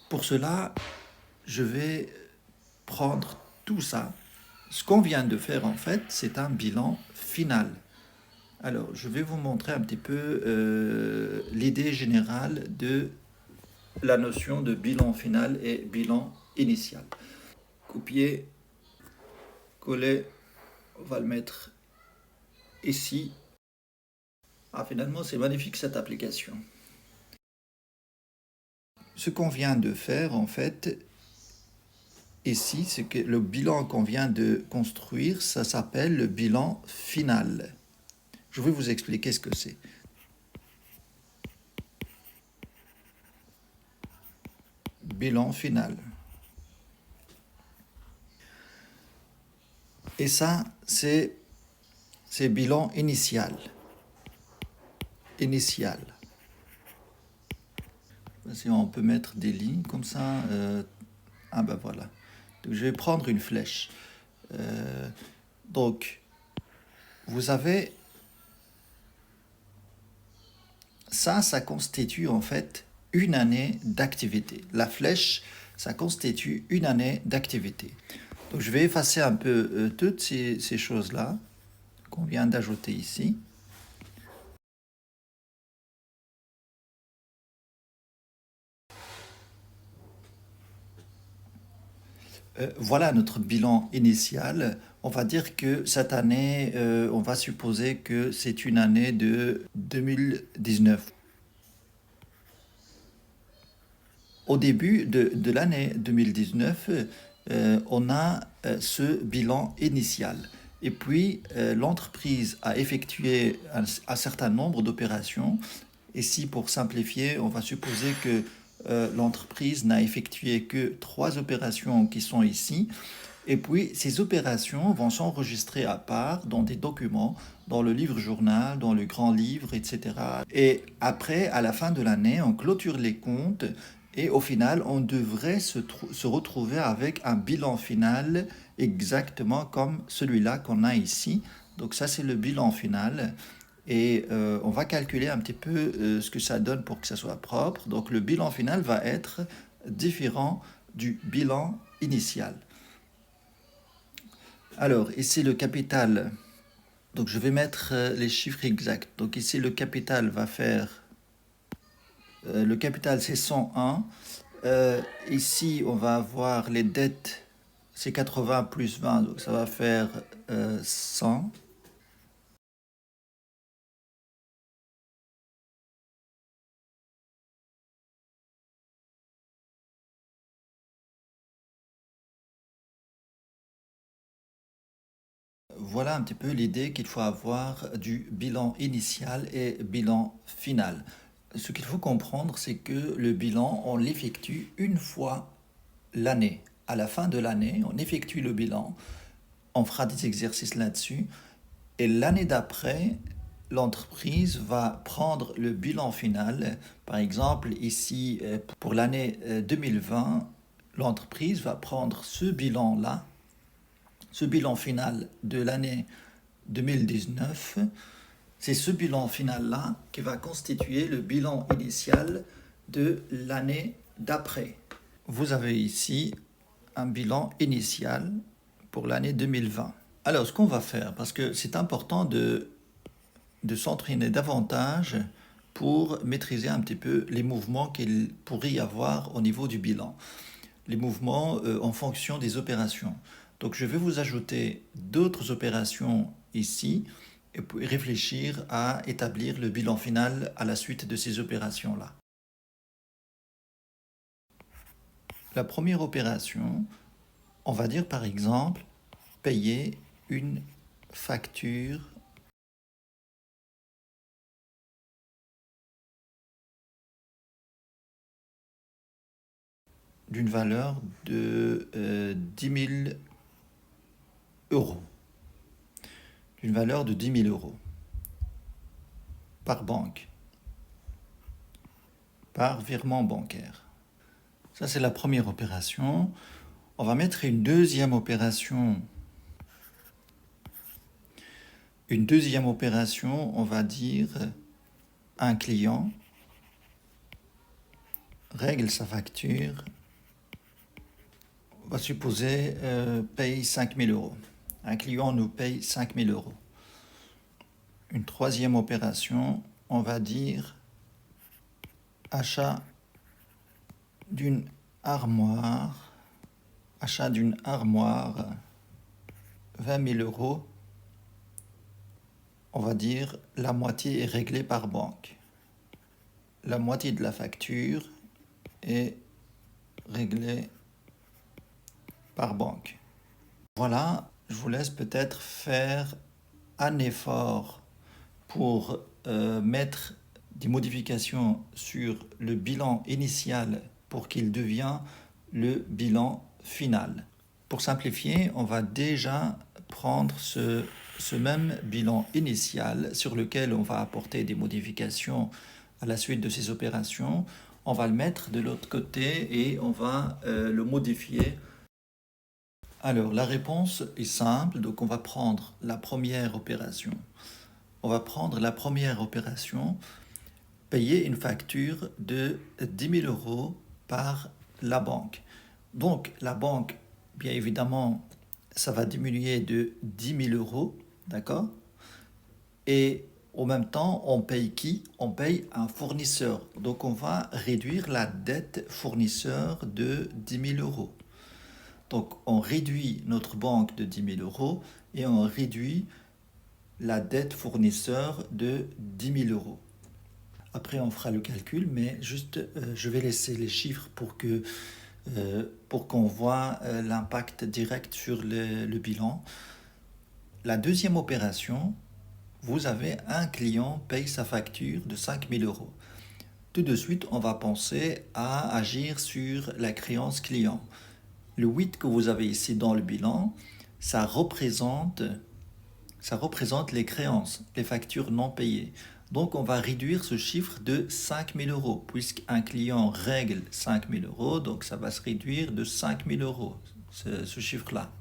Pour cela, je vais prendre tout ça. Ce qu'on vient de faire, en fait, c'est un bilan final. Alors, je vais vous montrer un petit peu l'idée générale de la notion de bilan final et bilan initial. Copier, coller, on va le mettre ici. Ah, finalement, c'est magnifique cette application. Ce qu'on vient de faire, en fait, ici, c'est que le bilan qu'on vient de construire, ça s'appelle le bilan final. Je vais vous expliquer ce que c'est. Bilan final. Et ça, c'est bilan initial. Initial. Si on peut mettre des lignes comme ça. Ah ben voilà. Donc, je vais prendre une flèche. Donc, vous avez... Ça constitue en fait une année d'activité. La flèche, ça constitue une année d'activité. Donc, je vais effacer un peu toutes ces choses-là qu'on vient d'ajouter ici. Voilà notre bilan initial. On va dire que cette année, on va supposer que c'est une année de 2019. Au début de l'année 2019, on a ce bilan initial. Et puis, l'entreprise a effectué un certain nombre d'opérations. Ici, pour simplifier, on va supposer que l'entreprise n'a effectué que 3 opérations qui sont ici. Et puis, ces opérations vont s'enregistrer à part dans des documents, dans le livre-journal, dans le grand livre, etc. Et après, à la fin de l'année, on clôture les comptes et au final, on devrait se retrouver avec un bilan final exactement comme celui-là qu'on a ici. Donc ça, c'est le bilan final. Et on va calculer un petit peu ce que ça donne pour que ça soit propre. Donc le bilan final va être différent du bilan initial. Alors, ici le capital. Donc je vais mettre les chiffres exacts. Donc ici le capital va faire... le capital c'est 101. Ici on va avoir les dettes, c'est 80 plus 20. Donc ça va faire 100. Voilà un petit peu l'idée qu'il faut avoir du bilan initial et bilan final. Ce qu'il faut comprendre, c'est que le bilan, on l'effectue une fois l'année. À la fin de l'année, on effectue le bilan, on fera des exercices là-dessus, et l'année d'après, l'entreprise va prendre le bilan final. Par exemple, ici, pour l'année 2020, l'entreprise va prendre ce bilan-là, ce bilan final de l'année 2019. C'est ce bilan final-là qui va constituer le bilan initial de l'année d'après. Vous avez ici un bilan initial pour l'année 2020. Alors, ce qu'on va faire, parce que c'est important de s'entraîner davantage pour maîtriser un petit peu les mouvements qu'il pourrait y avoir au niveau du bilan. Les mouvements en fonction des opérations. Donc, je vais vous ajouter d'autres opérations ici et puis réfléchir à établir le bilan final à la suite de ces opérations-là. La première opération, on va dire par exemple payer une facture d'une valeur de 10 000 euros. D'une valeur de 10 000 euros par banque, par virement bancaire. Ça, c'est la première opération. On va mettre une deuxième opération. Une deuxième opération, on va dire un client règle sa facture. On va supposer paye 5 000 euros. Un client nous paye 5 000 euros. Une troisième opération, on va dire achat d'une armoire. Achat d'une armoire, 20 000 euros. On va dire la moitié est réglée par banque. La moitié de la facture est réglée par banque. Voilà, je vous laisse peut-être faire un effort pour mettre des modifications sur le bilan initial pour qu'il devienne le bilan final. Pour simplifier, on va déjà prendre ce même bilan initial sur lequel on va apporter des modifications à la suite de ces opérations. On va le mettre de l'autre côté et on va le modifier. Alors, la réponse est simple. Donc, on va prendre la première opération. On va prendre la première opération, payer une facture de 10 000 euros par la banque. Donc, la banque, bien évidemment, ça va diminuer de 10 000 euros, d'accord? Et en même temps, on paye qui? On paye un fournisseur. Donc, on va réduire la dette fournisseur de 10 000 euros. Donc, on réduit notre banque de 10 000 euros et on réduit la dette fournisseur de 10 000 euros. Après, on fera le calcul, mais juste, je vais laisser les chiffres pour que pour qu'on voit l'impact direct sur le bilan. La deuxième opération, vous avez un client paye sa facture de 5 000 euros. Tout de suite, on va penser à agir sur la créance client. Le 8 que vous avez ici dans le bilan, ça représente les créances, les factures non payées. Donc on va réduire ce chiffre de 5 000 euros, puisqu'un client règle 5 000 euros, donc ça va se réduire de 5 000 euros, ce chiffre-là.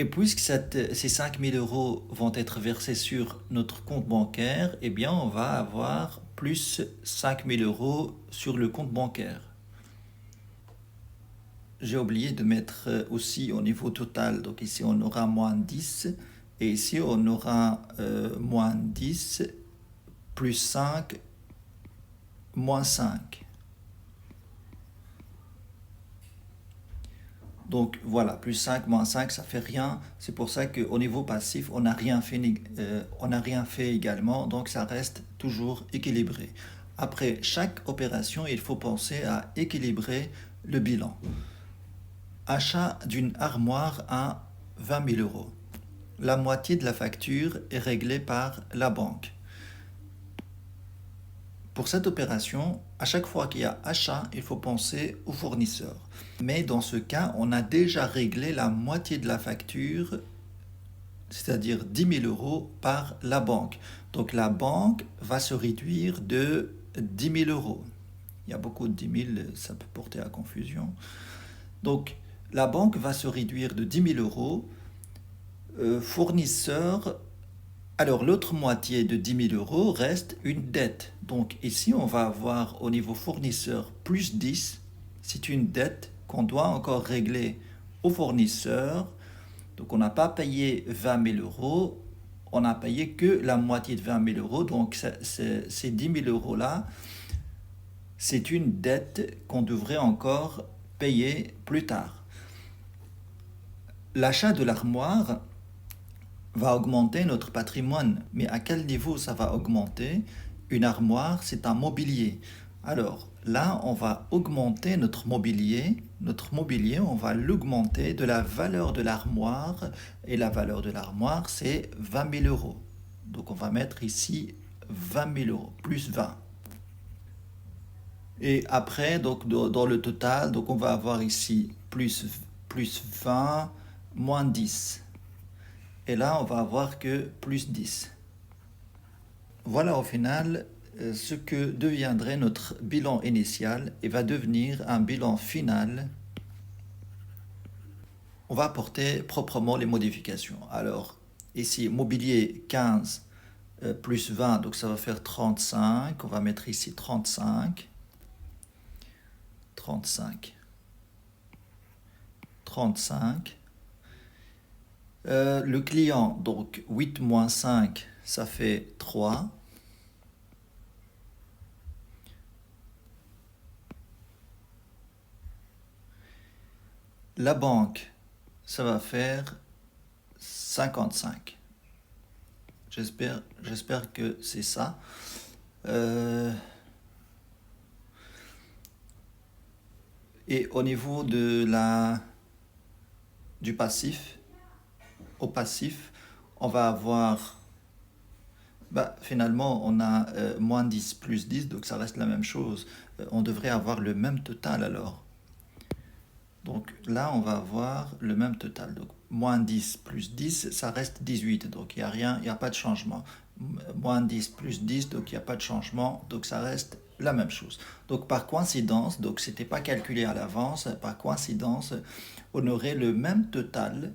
Et puisque ces 5 000 euros vont être versés sur notre compte bancaire, eh bien on va avoir plus 5 000 euros sur le compte bancaire. J'ai oublié de mettre aussi au niveau total, donc ici on aura moins 10, et ici on aura moins 10, plus 5, moins 5. Donc voilà, plus 5, moins 5, ça fait rien. C'est pour ça qu'au niveau passif, on n'a rien fait, on n'a rien fait également, donc ça reste toujours équilibré. Après chaque opération, il faut penser à équilibrer le bilan. Achat d'une armoire à 20 000 euros. La moitié de la facture est réglée par la banque. Pour cette opération, à chaque fois qu'il y a achat, il faut penser au fournisseur. Mais dans ce cas, on a déjà réglé la moitié de la facture, c'est-à-dire 10 000 euros par la banque. Donc la banque va se réduire de 10 000 euros. Il y a beaucoup de 10 000, ça peut porter à confusion. Donc la banque va se réduire de 10 000 euros. Fournisseur, alors l'autre moitié de 10 000 euros reste une dette. Donc ici, on va avoir au niveau fournisseur plus 10. C'est une dette qu'on doit encore régler au fournisseur. Donc on n'a pas payé 20 000 euros, on n'a payé que la moitié de 20 000 euros. Donc ces 10 000 euros-là, c'est une dette qu'on devrait encore payer plus tard. L'achat de l'armoire va augmenter notre patrimoine. Mais à quel niveau ça va augmenter? Une armoire, c'est un mobilier. Alors là, on va augmenter notre mobilier. Notre mobilier, on va l'augmenter de la valeur de l'armoire. Et la valeur de l'armoire, c'est 20 000 euros. Donc on va mettre ici 20 000 euros, plus 20. Et après, donc dans le total, donc on va avoir ici plus 20, moins 10. Et là, on va avoir que plus 10. Voilà au final ce que deviendrait notre bilan initial et va devenir un bilan final. On va apporter proprement les modifications. Alors, ici, mobilier 15 plus 20, donc ça va faire 35. On va mettre ici 35. 35. 35. Le client, donc 8 moins 5, ça fait 3. La banque, ça va faire 55. J'espère que c'est ça. Et au niveau du passif, au passif, on va avoir, finalement, on a moins 10 plus 10, donc ça reste la même chose. On devrait avoir le même total alors. Donc là, on va avoir le même total. Donc moins 10 plus 10, ça reste 18. Donc il n'y a rien, il n'y a pas de changement. Moins 10 plus 10, donc il n'y a pas de changement. Donc ça reste la même chose. Donc par coïncidence, donc c'était pas calculé à l'avance, par coïncidence, on aurait le même total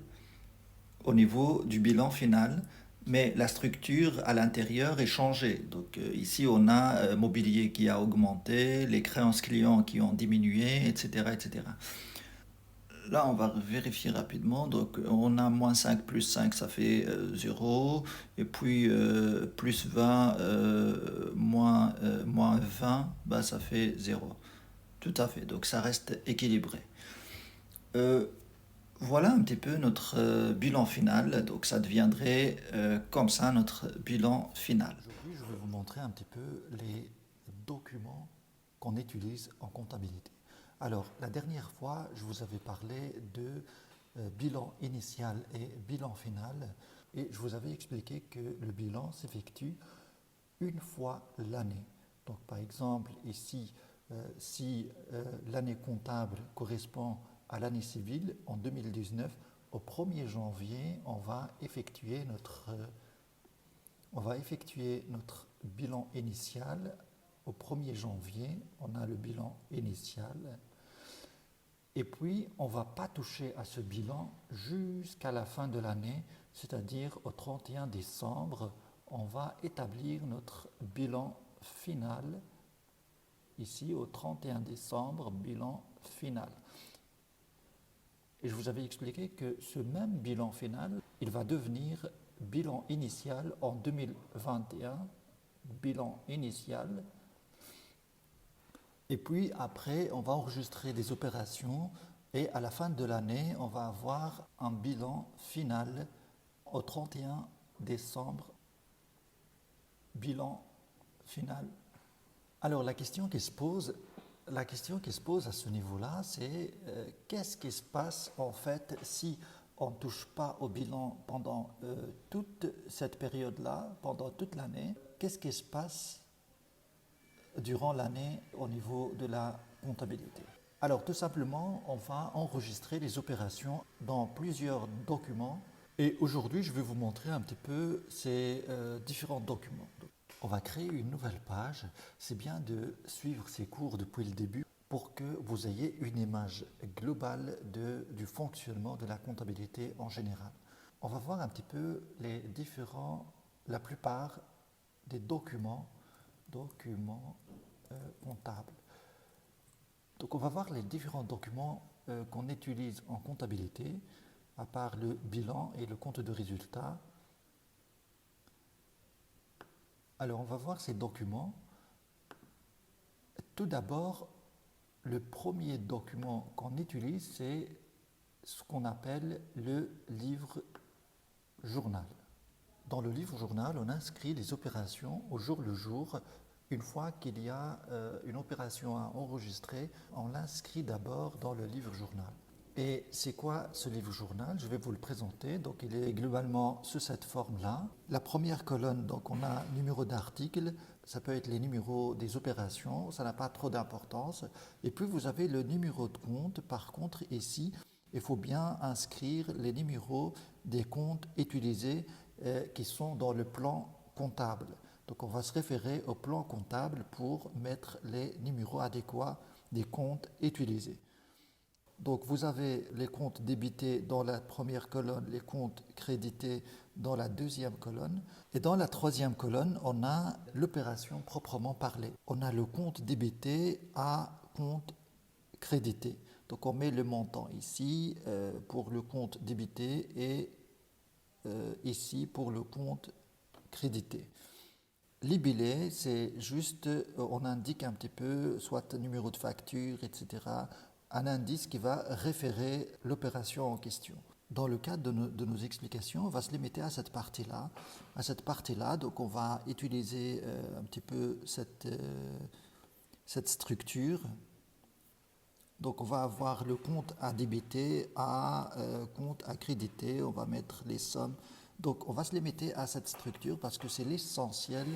au niveau du bilan final, mais la structure à l'intérieur est changée. Donc ici, on a mobilier qui a augmenté, les créances clients qui ont diminué, etc., etc. Là, on va vérifier rapidement. Donc, on a moins 5 plus 5, ça fait 0. Et puis, plus 20, moins 20, ça fait 0. Tout à fait. Donc, ça reste équilibré. Voilà un petit peu notre bilan final. Donc, ça deviendrait comme ça notre bilan final. Aujourd'hui, je vais vous montrer un petit peu les documents qu'on utilise en comptabilité. Alors, la dernière fois, je vous avais parlé de bilan initial et bilan final, et je vous avais expliqué que le bilan s'effectue une fois l'année. Donc, par exemple, ici, si l'année comptable correspond à l'année civile, en 2019, au 1er janvier, on va effectuer notre bilan initial. Au 1er janvier, on a le bilan initial. Et puis, on ne va pas toucher à ce bilan jusqu'à la fin de l'année, c'est-à-dire au 31 décembre, on va établir notre bilan final. Ici, au 31 décembre, bilan final. Et je vous avais expliqué que ce même bilan final, il va devenir bilan initial en 2021, bilan initial. Et puis après, on va enregistrer des opérations et à la fin de l'année, on va avoir un bilan final au 31 décembre, bilan final. Alors la question qui se pose à ce niveau-là, c'est qu'est-ce qui se passe en fait si on ne touche pas au bilan pendant toute cette période-là, pendant toute l'année? Qu'est-ce qui se passe durant l'année au niveau de la comptabilité? Alors tout simplement, on va enregistrer les opérations dans plusieurs documents et aujourd'hui je vais vous montrer un petit peu ces différents documents. On va créer une nouvelle page. C'est bien de suivre ces cours depuis le début pour que vous ayez une image globale du fonctionnement de la comptabilité en général. On va voir un petit peu la plupart des documents comptables. Donc on va voir les différents documents qu'on utilise en comptabilité, à part le bilan et le compte de résultat. Alors on va voir ces documents. Tout d'abord, le premier document qu'on utilise, c'est ce qu'on appelle le livre journal. Dans le livre journal, on inscrit les opérations au jour le jour. Une fois qu'il y a une opération à enregistrer, on l'inscrit d'abord dans le livre journal. Et c'est quoi ce livre journal? Je vais vous le présenter. Donc il est globalement sous cette forme-là. La première colonne, donc on a numéro d'article, ça peut être les numéros des opérations, ça n'a pas trop d'importance. Et puis vous avez le numéro de compte. Par contre ici, il faut bien inscrire les numéros des comptes utilisés qui sont dans le plan comptable. Donc on va se référer au plan comptable pour mettre les numéros adéquats des comptes utilisés. Donc vous avez les comptes débités dans la première colonne, les comptes crédités dans la deuxième colonne. Et dans la troisième colonne, on a l'opération proprement parlée. On a le compte débité à compte crédité. Donc on met le montant ici pour le compte débité et ici pour le compte crédité. Libellé, c'est juste, on indique un petit peu, soit numéro de facture, etc., un indice qui va référer l'opération en question. Dans le cadre de nos explications, on va se limiter à cette partie-là. À cette partie-là, donc on va utiliser un petit peu cette structure. Donc on va avoir le compte à débiter, compte à créditer, on va mettre les sommes. Donc on va se limiter à cette structure parce que c'est l'essentiel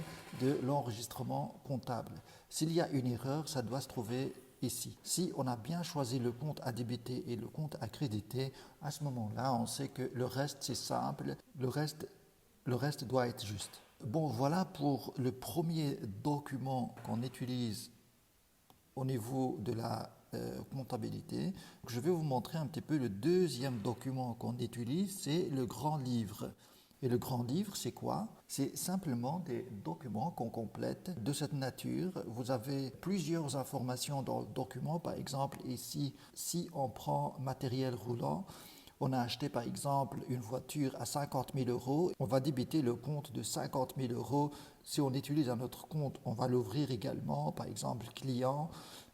de l'enregistrement comptable. S'il y a une erreur, ça doit se trouver ici. Si on a bien choisi le compte à débiter et le compte à créditer, à ce moment-là, on sait que le reste c'est simple, le reste doit être juste. Bon, voilà pour le premier document qu'on utilise au niveau de la comptabilité. Je vais vous montrer un petit peu le deuxième document qu'on utilise, c'est le grand livre. Et le grand livre, c'est quoi? C'est simplement des documents qu'on complète de cette nature. Vous avez plusieurs informations dans le document. Par exemple, ici, si on prend matériel roulant, on a acheté par exemple une voiture à 50 000 euros, on va débiter le compte de 50 000 euros. Si on utilise un autre compte, on va l'ouvrir également, par exemple client,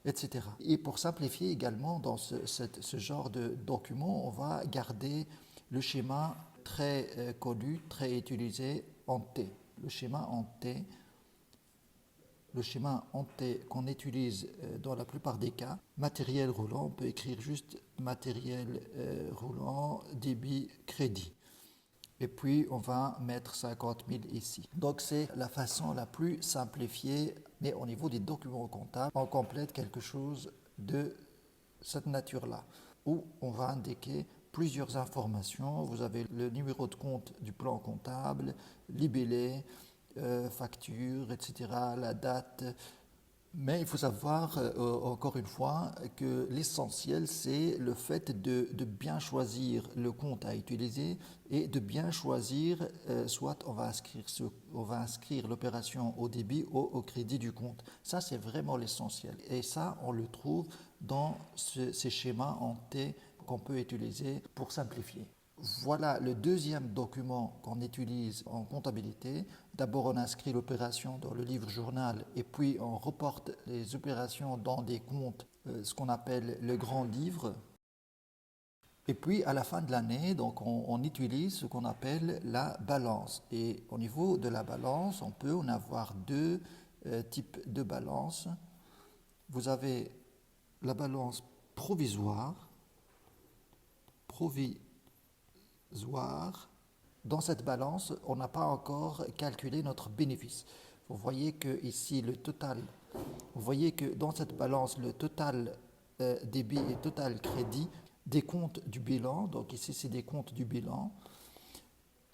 etc. Et pour simplifier également dans ce genre de document, on va garder le schéma très connu, très utilisé en T. Le schéma en T. le schéma en T qu'on utilise dans la plupart des cas, matériel roulant, on peut écrire juste matériel roulant, débit, crédit. Et puis, on va mettre 50 000 ici. Donc, c'est la façon la plus simplifiée, mais au niveau des documents comptables, on complète quelque chose de cette nature-là, où on va indiquer plusieurs informations. Vous avez le numéro de compte du plan comptable, libellé, facture, etc., la date. Mais il faut savoir, encore une fois, que l'essentiel, c'est le fait de bien choisir le compte à utiliser et de bien choisir, soit on va inscrire l'opération au débit ou au crédit du compte. Ça, c'est vraiment l'essentiel. Et ça, on le trouve dans ces schémas en T qu'on peut utiliser pour simplifier. Voilà le deuxième document qu'on utilise en comptabilité. D'abord, on inscrit l'opération dans le livre journal et puis on reporte les opérations dans des comptes, ce qu'on appelle le grand livre. Et puis, à la fin de l'année, donc on utilise ce qu'on appelle la balance. Et au niveau de la balance, on peut en avoir deux types de balance. Vous avez la balance provisoire, dans cette balance, on n'a pas encore calculé notre bénéfice. Vous voyez que ici le total, vous voyez que dans cette balance, le total débit et total crédit des comptes du bilan, donc ici c'est des comptes du bilan,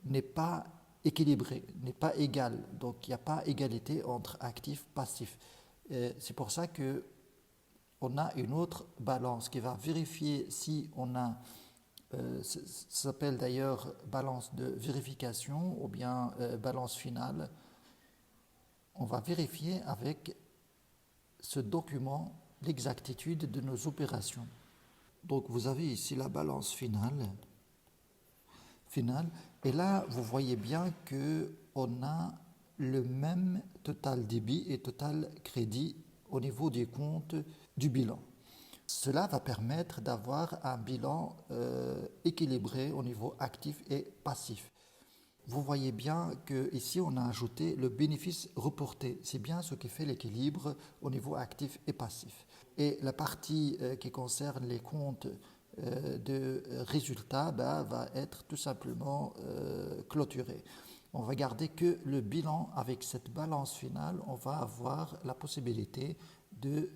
n'est pas équilibré, n'est pas égal. Donc il n'y a pas égalité entre actifs et passifs. C'est pour ça que on a une autre balance qui va vérifier si on a ça s'appelle d'ailleurs balance de vérification ou bien balance finale. On va vérifier avec ce document l'exactitude de nos opérations. Donc vous avez ici la balance finale. Et là, vous voyez bien qu'on a le même total débit et total crédit au niveau des comptes du bilan. Cela va permettre d'avoir un bilan équilibré au niveau actif et passif. Vous voyez bien qu'ici, on a ajouté le bénéfice reporté. C'est bien ce qui fait l'équilibre au niveau actif et passif. Et la partie qui concerne les comptes de résultats va être tout simplement clôturée. On va garder que le bilan avec cette balance finale. On va avoir la possibilité de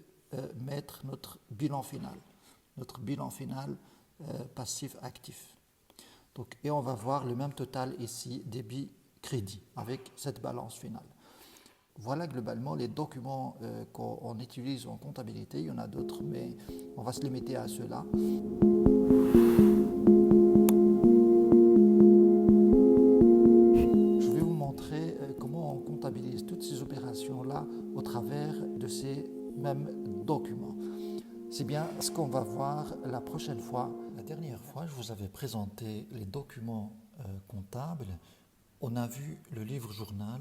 mettre notre bilan final passif-actif. Donc, et on va voir le même total ici, débit-crédit, avec cette balance finale. Voilà globalement les documents qu'on utilise en comptabilité. Il y en a d'autres, mais on va se limiter à ceux-là. Je vais vous montrer comment on comptabilise toutes ces opérations-là au travers de ces mêmes documents. C'est bien ce qu'on va voir la prochaine fois. La dernière fois, je vous avais présenté les documents comptables. On a vu le livre journal,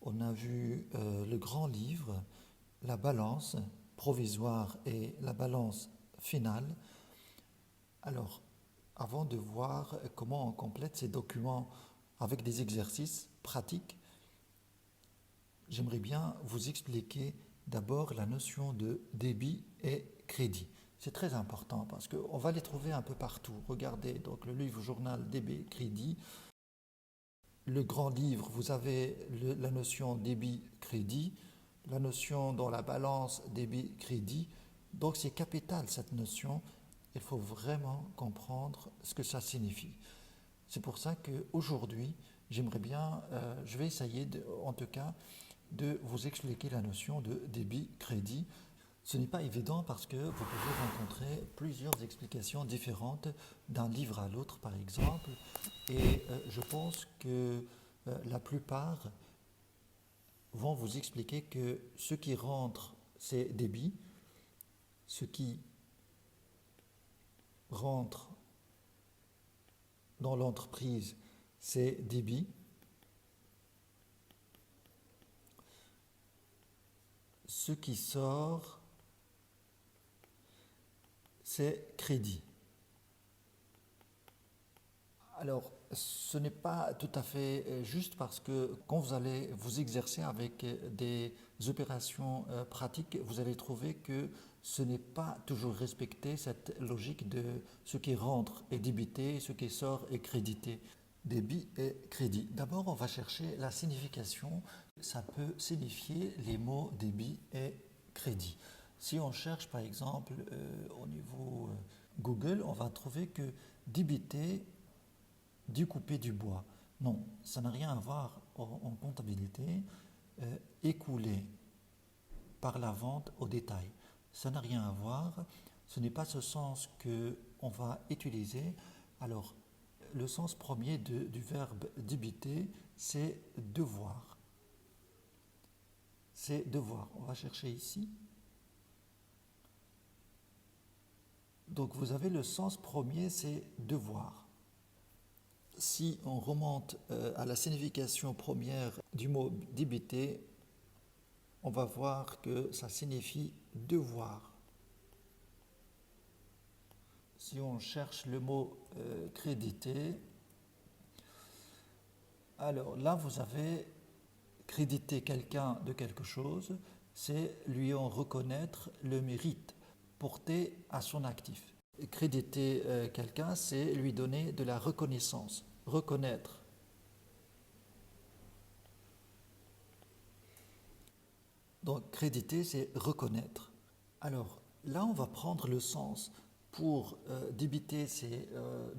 on a vu le grand livre, la balance provisoire et la balance finale. Alors, avant de voir comment on complète ces documents avec des exercices pratiques, j'aimerais bien vous expliquer d'abord la notion de débit et crédit. C'est très important parce qu'on va les trouver un peu partout. Regardez, donc le livre journal débit, crédit. Le grand livre, vous avez la notion débit, crédit, la notion dans la balance débit, crédit. Donc c'est capital cette notion. Il faut vraiment comprendre ce que ça signifie. C'est pour ça qu'aujourd'hui, j'aimerais bien, je vais essayer en tout cas de vous expliquer la notion de débit-crédit. Ce n'est pas évident parce que vous pouvez rencontrer plusieurs explications différentes d'un livre à l'autre, par exemple. Et je pense que la plupart vont vous expliquer que ce qui rentre, c'est débit. Ce qui rentre dans l'entreprise, c'est débit. Ce qui sort, c'est crédit. Alors, ce n'est pas tout à fait juste parce que quand vous allez vous exercer avec des opérations pratiques, vous allez trouver que ce n'est pas toujours respecté cette logique de ce qui rentre est débité, ce qui sort est crédité. Débit et crédit. D'abord, on va chercher la signification. Ça peut signifier les mots débit et crédit. Si on cherche par exemple au niveau Google, on va trouver que débiter, découper du bois. Non, ça n'a rien à voir en comptabilité. Écouler par la vente au détail. Ça n'a rien à voir. Ce n'est pas ce sens que on va utiliser. Alors, le sens premier du verbe débiter, c'est devoir. C'est devoir. On va chercher ici. Donc vous avez le sens premier, c'est devoir. Si on remonte à la signification première du mot débiter, on va voir que ça signifie devoir. Si on cherche le mot créditer, alors là vous avez créditer quelqu'un de quelque chose, c'est lui en reconnaître le mérite porté à son actif. Créditer quelqu'un, c'est lui donner de la reconnaissance, reconnaître. Donc créditer, c'est reconnaître. Alors là, on va prendre le sens pour débiter, c'est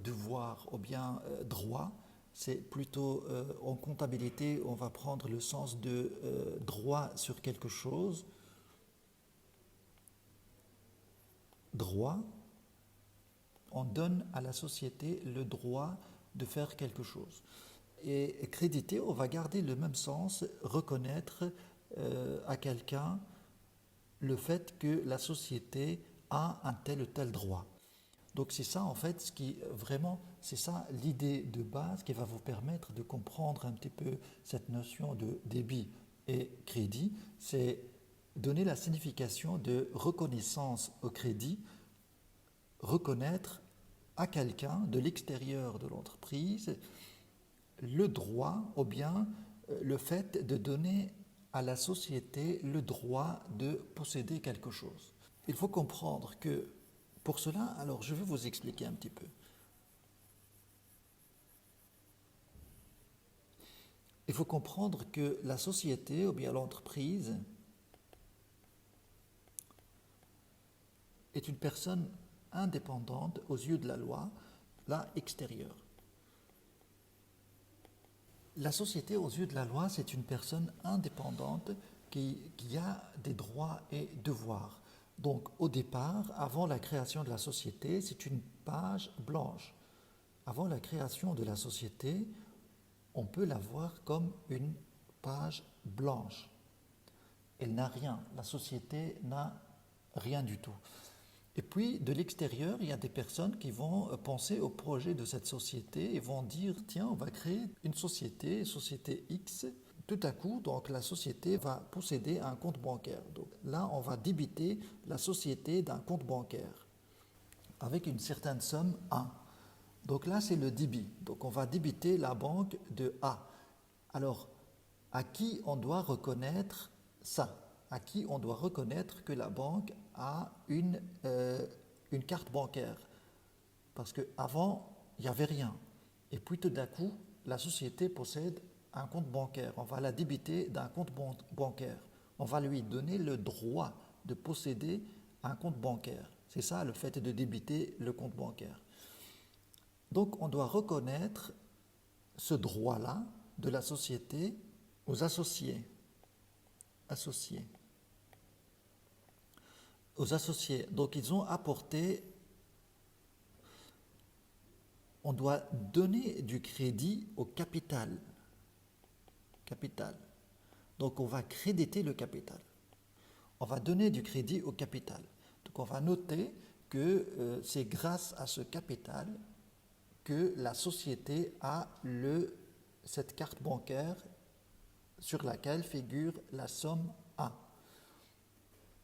devoir ou bien droit. C'est plutôt en comptabilité, on va prendre le sens de droit sur quelque chose. Droit, on donne à la société le droit de faire quelque chose. Et créditer, on va garder le même sens, reconnaître à quelqu'un le fait que la société a un tel ou tel droit. Donc c'est ça en fait ce qui vraiment, c'est ça l'idée de base qui va vous permettre de comprendre un petit peu cette notion de débit et crédit, c'est donner la signification de reconnaissance au crédit, reconnaître à quelqu'un de l'extérieur de l'entreprise le droit ou bien le fait de donner à la société le droit de posséder quelque chose. Il faut comprendre que pour cela, alors je vais vous expliquer un petit peu. Il faut comprendre que la société ou bien l'entreprise est une personne indépendante aux yeux de la loi, là extérieure. La société aux yeux de la loi, c'est une personne indépendante qui a des droits et devoirs. Donc au départ, avant la création de la société, c'est une page blanche. Avant la création de la société, on peut la voir comme une page blanche. Elle n'a rien, la société n'a rien du tout. Et puis, de l'extérieur, il y a des personnes qui vont penser au projet de cette société et vont dire, tiens, on va créer une société, société X. Tout à coup, donc, la société va posséder un compte bancaire. Donc, là, on va débiter la société d'un compte bancaire avec une certaine somme A. Donc là, c'est le débit. Donc, on va débiter la banque de A. Alors, à qui on doit reconnaître ça? À qui on doit reconnaître que la banque a une carte bancaire. Parce qu'avant, il n'y avait rien. Et puis tout d'un coup, la société possède un compte bancaire. On va la débiter d'un compte bancaire. On va lui donner le droit de posséder un compte bancaire. C'est ça le fait de débiter le compte bancaire. Donc on doit reconnaître ce droit-là de la société aux associés. Associés. Aux associés. Donc ils ont apporté, on doit donner du crédit au capital. Capital. Donc on va créditer le capital. On va donner du crédit au capital. Donc on va noter que c'est grâce à ce capital que la société a cette carte bancaire sur laquelle figure la somme A.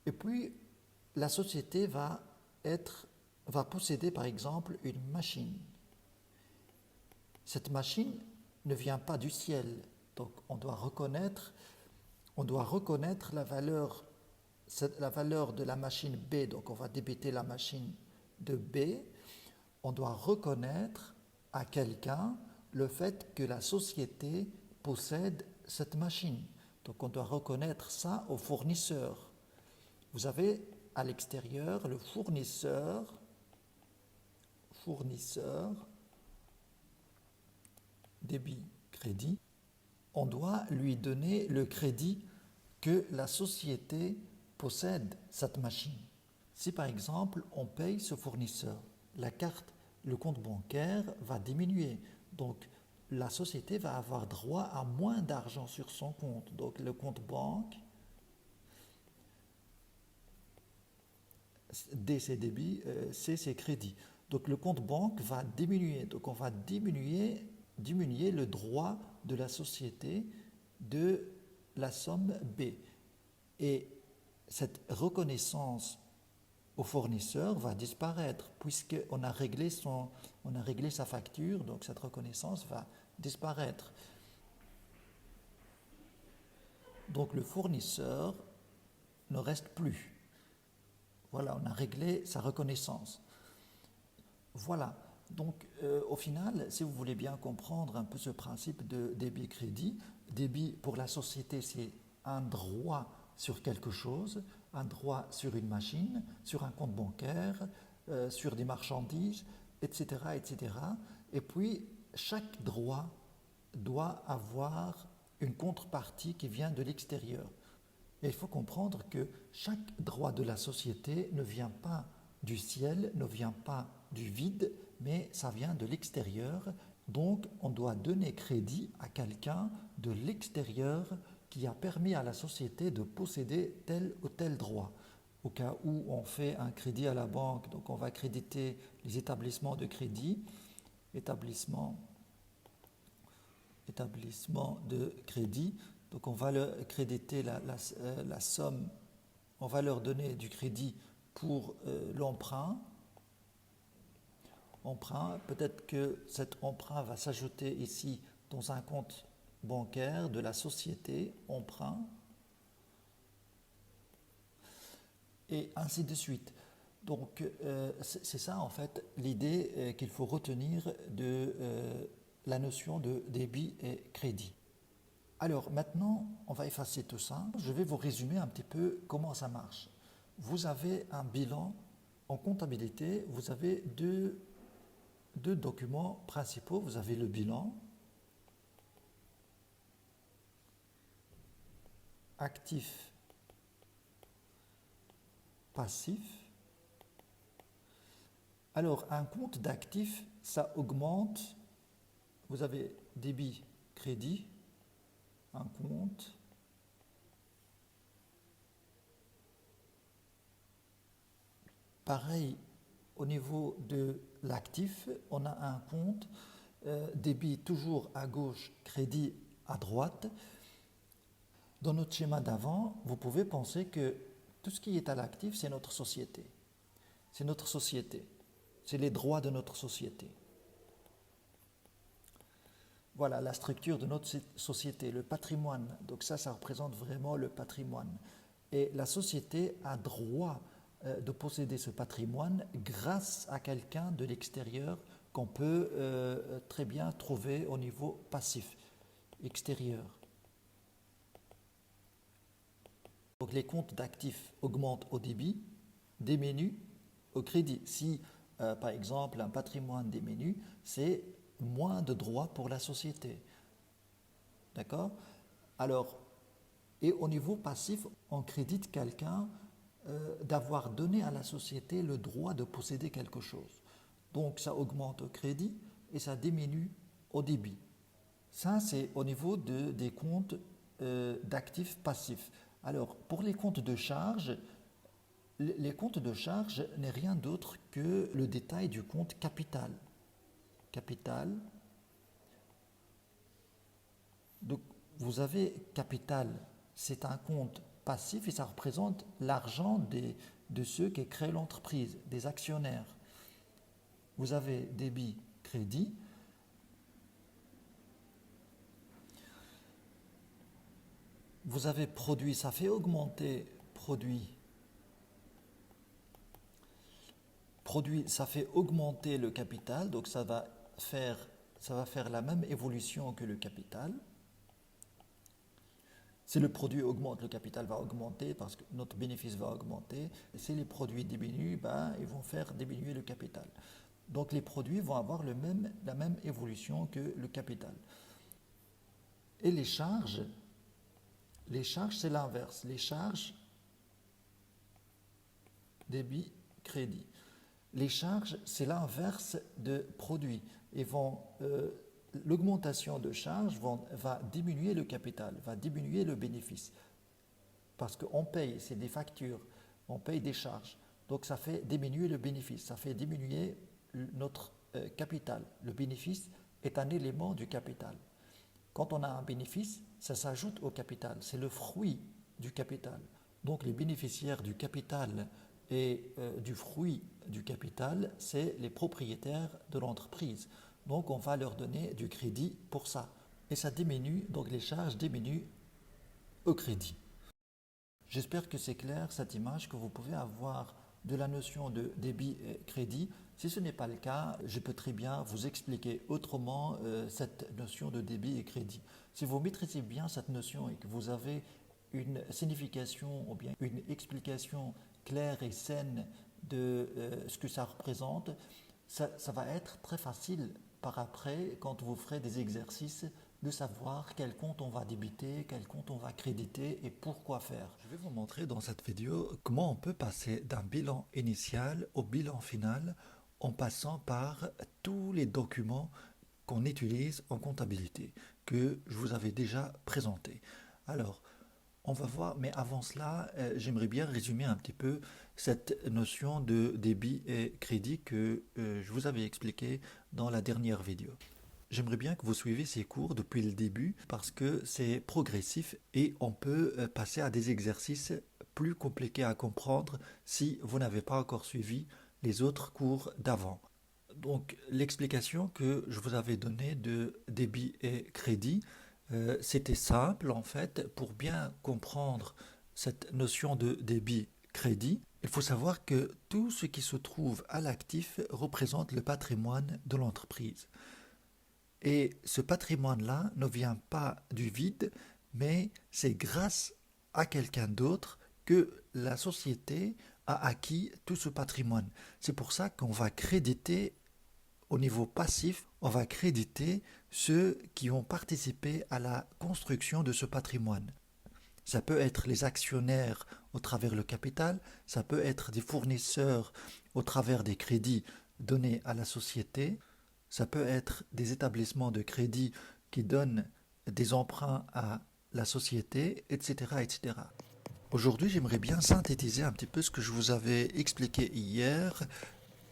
Et puis, la société va posséder par exemple une machine. Cette machine ne vient pas du ciel, donc on doit reconnaître on doit reconnaître la valeur de la machine B, donc on va débiter la machine de B, on doit reconnaître à quelqu'un le fait que la société possède cette machine. Donc on doit reconnaître ça au fournisseur. Vous avez à l'extérieur le fournisseur, débit, crédit. On doit lui donner le crédit que la société possède cette machine. Si par exemple on paye ce fournisseur, le compte bancaire va diminuer. Donc la société va avoir droit à moins d'argent sur son compte. Donc le compte banque, D c'est débit, C c'est crédit. Donc le compte banque va diminuer. Donc on va diminuer le droit de la société de la somme B. Et cette reconnaissance au fournisseur va disparaître puisqu'on a réglé sa facture, donc cette reconnaissance va disparaître. Donc le fournisseur ne reste plus. Voilà, on a réglé sa reconnaissance. Voilà, donc au final, si vous voulez bien comprendre un peu ce principe de débit-crédit, débit pour la société, c'est un droit sur quelque chose, un droit sur une machine, sur un compte bancaire, sur des marchandises, etc., etc. Et puis, chaque droit doit avoir une contrepartie qui vient de l'extérieur. Et il faut comprendre que chaque droit de la société ne vient pas du ciel, ne vient pas du vide, mais ça vient de l'extérieur. Donc, on doit donner crédit à quelqu'un de l'extérieur qui a permis à la société de posséder tel ou tel droit. Au cas où on fait un crédit à la banque, donc on va créditer les établissements de crédit, établissement de crédit, donc on va leur créditer la somme, on va leur donner du crédit pour l'emprunt. Peut-être que cet emprunt va s'ajouter ici dans un compte bancaire de la société, emprunt, et ainsi de suite. Donc c'est ça en fait l'idée qu'il faut retenir de la notion de débit et crédit. Alors maintenant, on va effacer tout ça. Je vais vous résumer un petit peu comment ça marche. Vous avez un bilan en comptabilité, vous avez deux documents principaux. Vous avez le bilan, actif, passif. Alors, un compte d'actifs, ça augmente. Vous avez débit, crédit, un compte. Pareil, au niveau de l'actif, on a un compte, débit toujours à gauche, crédit à droite. Dans notre schéma d'avant, vous pouvez penser que tout ce qui est à l'actif, c'est notre société. C'est notre société. C'est les droits de notre société. Voilà la structure de notre société, le patrimoine. Donc ça représente vraiment le patrimoine. Et la société a droit de posséder ce patrimoine grâce à quelqu'un de l'extérieur qu'on peut très bien trouver au niveau passif, extérieur. Donc les comptes d'actifs augmentent au débit, diminuent au crédit. Si, par exemple, un patrimoine diminue, c'est moins de droits pour la société. D'accord? Alors, et au niveau passif, on crédite quelqu'un d'avoir donné à la société le droit de posséder quelque chose. Donc ça augmente au crédit et ça diminue au débit. Ça, c'est au niveau des comptes d'actifs passifs. Alors, pour les comptes de charge, les comptes de charge n'est rien d'autre que le détail du compte capital. Capital. Donc, vous avez capital, c'est un compte passif et ça représente l'argent de ceux qui créent l'entreprise, des actionnaires. Vous avez débit, crédit. vous avez produit, ça fait augmenter produit. Produit, ça fait augmenter le capital, donc ça va faire la même évolution que le capital. Si le produit augmente, le capital va augmenter parce que notre bénéfice va augmenter. Et si les produits diminuent, ben, ils vont faire diminuer le capital. Donc les produits vont avoir la même évolution que le capital. Et les charges c'est l'inverse. Les charges, débit, crédit. Les charges, c'est l'inverse de produits. L'augmentation de charges va diminuer le capital, va diminuer le bénéfice. Parce qu'on paye, c'est des factures, on paye des charges. Donc ça fait diminuer le bénéfice, ça fait diminuer notre capital. Le bénéfice est un élément du capital. Quand on a un bénéfice, ça s'ajoute au capital, c'est le fruit du capital. Donc les bénéficiaires du capital et du fruit du capital, c'est les propriétaires de l'entreprise. Donc on va leur donner du crédit pour ça. Et ça diminue, donc les charges diminuent au crédit. J'espère que c'est clair cette image, que vous pouvez avoir de la notion de débit et crédit. Si ce n'est pas le cas, je peux très bien vous expliquer autrement cette notion de débit et crédit. Si vous maîtrisez bien cette notion et que vous avez une signification ou bien une explication claire et saine de ce que ça représente, ça va être très facile par après, quand vous ferez des exercices, de savoir quel compte on va débiter, quel compte on va créditer et pourquoi faire. Je vais vous montrer dans cette vidéo comment on peut passer d'un bilan initial au bilan final en passant par tous les documents qu'on utilise en comptabilité, que je vous avais déjà présentés. Alors, on va voir, mais avant cela, j'aimerais bien résumer un petit peu cette notion de débit et crédit que je vous avais expliqué dans la dernière vidéo. J'aimerais bien que vous suiviez ces cours depuis le début parce que c'est progressif et on peut passer à des exercices plus compliqués à comprendre si vous n'avez pas encore suivi les autres cours d'avant. Donc l'explication que je vous avais donnée de débit et crédit, c'était simple en fait. Pour bien comprendre cette notion de débit-crédit, il faut savoir que tout ce qui se trouve à l'actif représente le patrimoine de l'entreprise. Et ce patrimoine-là ne vient pas du vide, mais c'est grâce à quelqu'un d'autre que la société a acquis tout ce patrimoine. C'est pour ça qu'on va créditer au niveau passif, on va créditer ceux qui ont participé à la construction de ce patrimoine. Ça peut être les actionnaires au travers le capital, ça peut être des fournisseurs au travers des crédits donnés à la société, ça peut être des établissements de crédit qui donnent des emprunts à la société, etc., etc. Aujourd'hui, j'aimerais bien synthétiser un petit peu ce que je vous avais expliqué hier.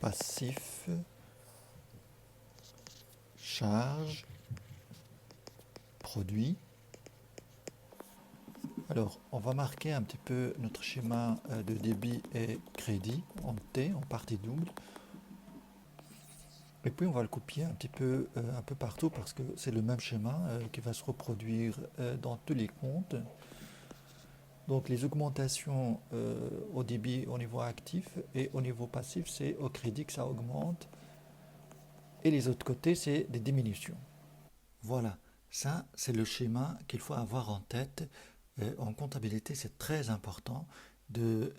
Passif, charge, produit. Alors, on va marquer un petit peu notre schéma de débit et crédit en T, en partie double. Et puis, on va le copier un peu partout parce que c'est le même schéma qui va se reproduire dans tous les comptes. Donc, les augmentations au débit au niveau actif et au niveau passif, c'est au crédit que ça augmente. Et les autres côtés, c'est des diminutions. Voilà, ça, c'est le schéma qu'il faut avoir en tête. En comptabilité, c'est très important de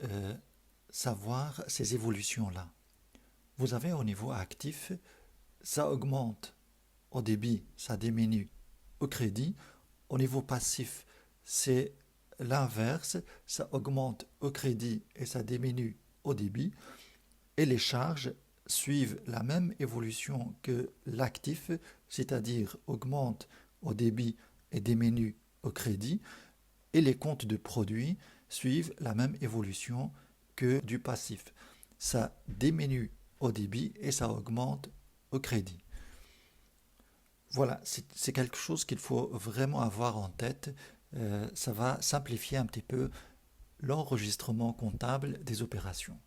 savoir ces évolutions-là. Vous avez au niveau actif, ça augmente au débit, ça diminue au crédit. Au niveau passif, c'est l'inverse, ça augmente au crédit et ça diminue au débit. Et les charges suivent la même évolution que l'actif, c'est-à-dire augmente au débit et diminue au crédit. Et les comptes de produits suivent la même évolution que du passif. Ça diminue au débit et ça augmente au crédit. Voilà, c'est quelque chose qu'il faut vraiment avoir en tête. Ça va simplifier un petit peu l'enregistrement comptable des opérations.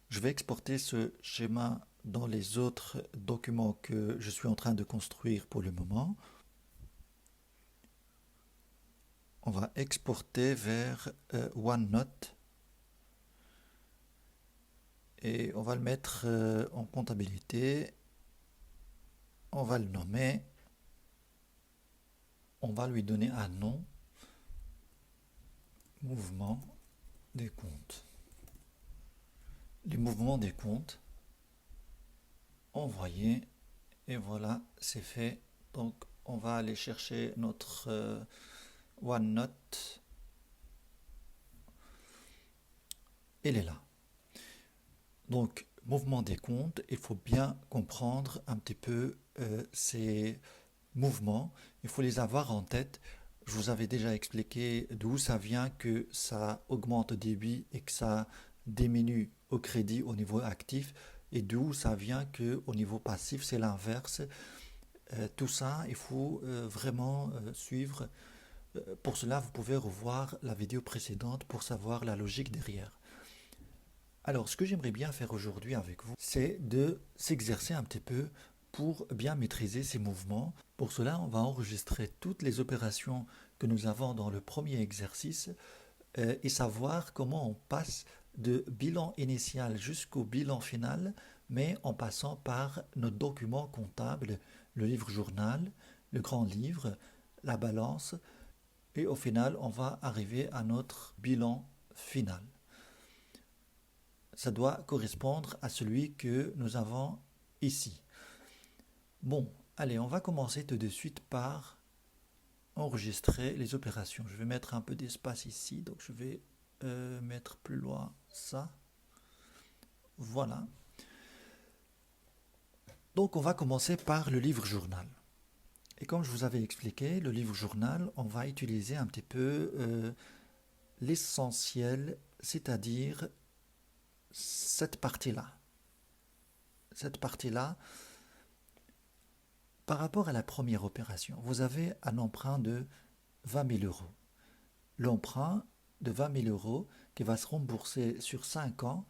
Je vais exporter ce schéma dans les autres documents que je suis en train de construire pour le moment. On va exporter vers OneNote et on va le mettre en comptabilité. On va le nommer. On va lui donner un nom. Mouvement des comptes. Les mouvements des comptes. Envoyer. Et voilà, c'est fait. Donc, on va aller chercher notre OneNote. Elle est là. Donc, mouvement des comptes, il faut bien comprendre un petit peu ces mouvements. Il faut les avoir en tête. Je vous avais déjà expliqué d'où ça vient que ça augmente au débit et que ça diminue au crédit au niveau actif et d'où ça vient que au niveau passif c'est l'inverse. Tout ça, il faut vraiment suivre. Pour cela, vous pouvez revoir la vidéo précédente pour savoir la logique derrière. Alors, ce que j'aimerais bien faire aujourd'hui avec vous, c'est de s'exercer un petit peu pour bien maîtriser ces mouvements. Pour cela, on va enregistrer toutes les opérations que nous avons dans le premier exercice et savoir comment on passe de bilan initial jusqu'au bilan final, mais en passant par nos documents comptables, le livre journal, le grand livre, la balance, et au final, on va arriver à notre bilan final. Ça doit correspondre à celui que nous avons ici. Bon, allez, on va commencer tout de suite par enregistrer les opérations. Je vais mettre un peu d'espace ici, donc je vais mettre plus loin ça. Voilà. Donc on va commencer par le livre journal. Et comme je vous avais expliqué, le livre journal, on va utiliser un petit peu l'essentiel, c'est-à-dire cette partie-là. Cette partie-là, par rapport à la première opération, vous avez un emprunt de 20 000 euros. L'emprunt de 20 000 euros qui va se rembourser sur 5 ans,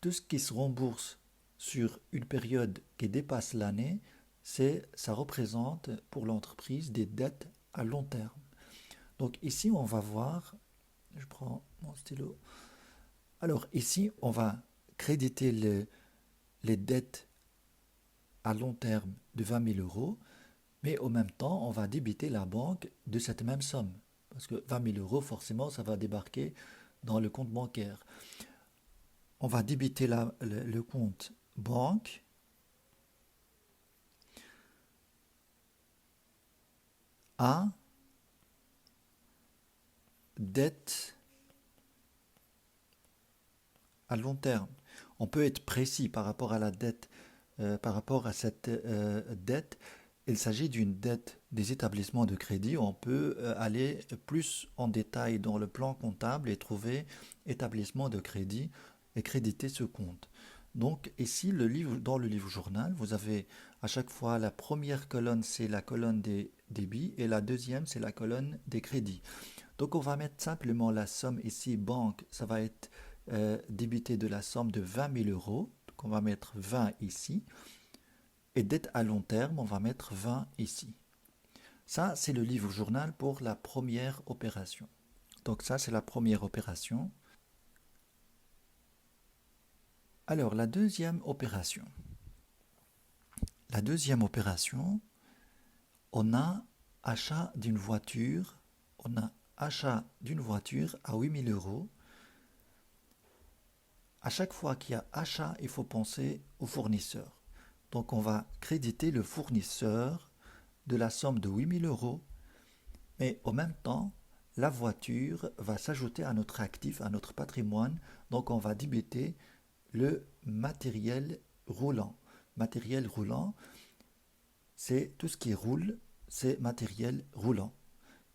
tout ce qui se rembourse sur une période qui dépasse l'année, ça représente pour l'entreprise des dettes à long terme. Donc ici, on va voir, je prends mon stylo. Alors ici, on va créditer les dettes à long terme de 20 000 euros, mais en même temps, on va débiter la banque de cette même somme. Parce que 20 000 euros, forcément, ça va débarquer dans le compte bancaire. On va débiter le compte banque à dette à long terme. On peut être précis par rapport à la dette, par rapport à cette dette. Il s'agit d'une dette des établissements de crédit. On peut aller plus en détail dans le plan comptable et trouver établissement de crédit et créditer ce compte. Donc ici, dans le livre journal, vous avez à chaque fois la première colonne, c'est la colonne des débits et la deuxième, c'est la colonne des crédits. Donc on va mettre simplement la somme ici, banque, ça va être débité de la somme de 20 000 euros. Donc on va mettre 20 ici. Et dette à long terme, on va mettre 20 ici. Ça, c'est le livre journal pour la première opération. Donc ça, c'est la première opération. Alors, la deuxième opération. La deuxième opération, on a achat d'une voiture. On a achat d'une voiture à 8 000 euros. À chaque fois qu'il y a achat, il faut penser au fournisseur. Donc on va créditer le fournisseur de la somme de 8 000 euros, mais en même temps, la voiture va s'ajouter à notre actif, à notre patrimoine, donc on va débiter le matériel roulant. Matériel roulant, c'est tout ce qui roule, c'est matériel roulant.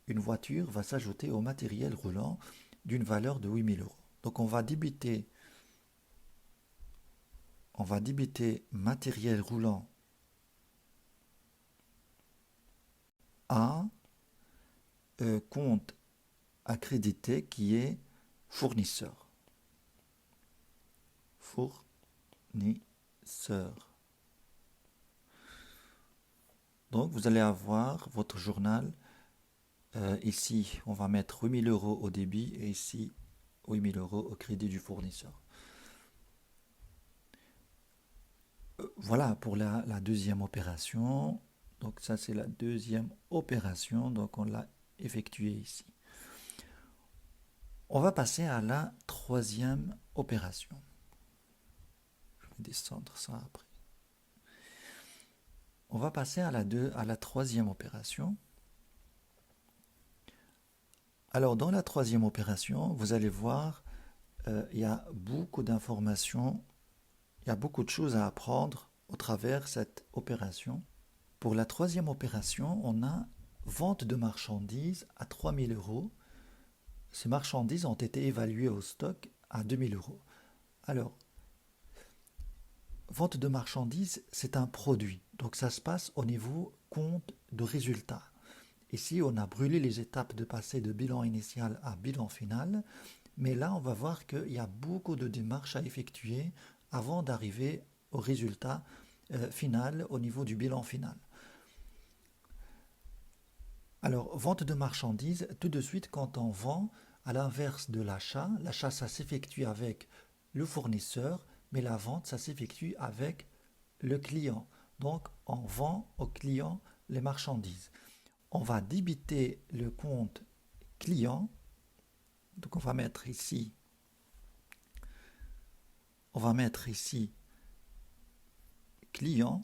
Une voiture va s'ajouter au matériel roulant d'une valeur de 8 000 euros. Donc on va débiter matériel roulant à compte accrédité qui est fournisseur. Fournisseur. Donc vous allez avoir votre journal Ici, on va mettre 8 000 euros au débit et ici, 8 000 euros au crédit du fournisseur. Voilà pour la deuxième opération. Donc ça, c'est la deuxième opération. Donc on l'a effectuée ici. On va passer à la troisième opération. Je vais descendre ça après. On va passer à la troisième opération. Alors dans la troisième opération, vous allez voir, il y a beaucoup d'informations, il y a beaucoup de choses à apprendre au travers cette opération. Pour la troisième opération, on a vente de marchandises à 3 000 euros. Ces marchandises ont été évaluées au stock à 2 000 euros. Alors, vente de marchandises, c'est un produit. Donc ça se passe au niveau compte de résultat. Ici, on a brûlé les étapes de passer de bilan initial à bilan final. Mais là, on va voir qu'il y a beaucoup de démarches à effectuer avant d'arriver au résultat final au niveau du bilan final. Alors, vente de marchandises, tout de suite, quand on vend, à l'inverse de l'achat, l'achat, ça s'effectue avec le fournisseur, mais la vente, ça s'effectue avec le client. Donc, on vend au client les marchandises. On va débiter le compte client. Donc, on va mettre ici client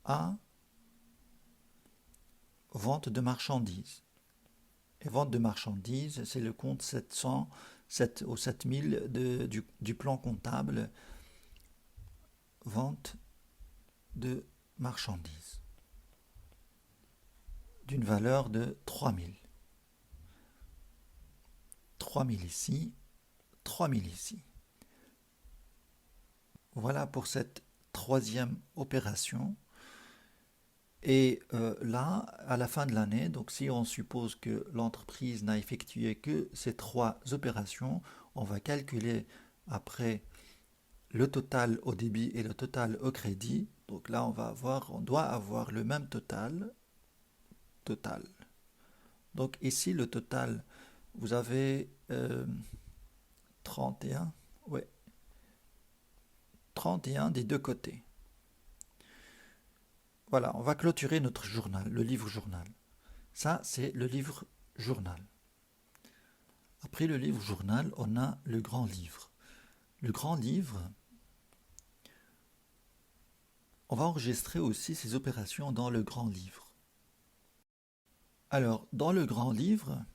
à vente de marchandises. Et vente de marchandises, c'est le compte 700 ou 7000 du plan comptable vente de marchandises d'une valeur de 3000. 3000 ici, 3000 ici. Voilà pour cette troisième opération. Et là, à la fin de l'année, donc si on suppose que l'entreprise n'a effectué que ces trois opérations, on va calculer après le total au débit et le total au crédit. Donc là, on doit avoir le même total. Donc ici, le total, vous avez 31, ouais, 31 des deux côtés. Voilà, on va clôturer notre journal, le livre journal. Ça, c'est le livre journal. Après le livre journal, on a le grand livre. Le grand livre, on va enregistrer aussi ces opérations dans le grand livre. Alors, dans le grand livre,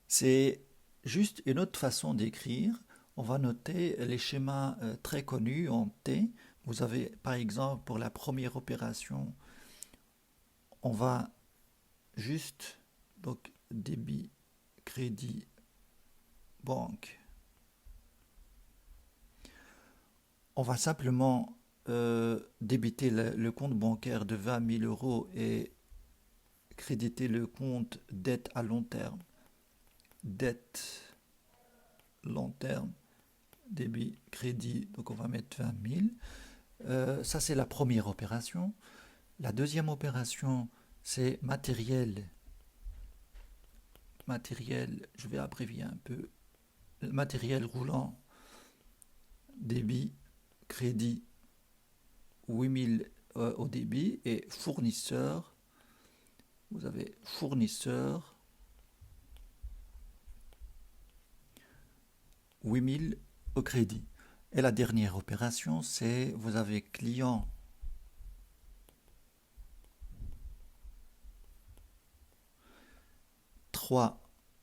c'est juste une autre façon d'écrire. On va noter les schémas très connus en T. Vous avez, par exemple, pour la première opération, on va juste, donc, débit, crédit, banque. On va simplement débiter le compte bancaire de 20 000 euros et créditer le compte dette à long terme. Dette long terme, débit, crédit, donc on va mettre 20 000. Ça, c'est la première opération. La deuxième opération, c'est matériel. Matériel, je vais abrévier un peu. Matériel roulant, débit, crédit, 8 000 au débit. Et fournisseur, vous avez fournisseur, 8 000 au crédit. Et la dernière opération, c'est vous avez client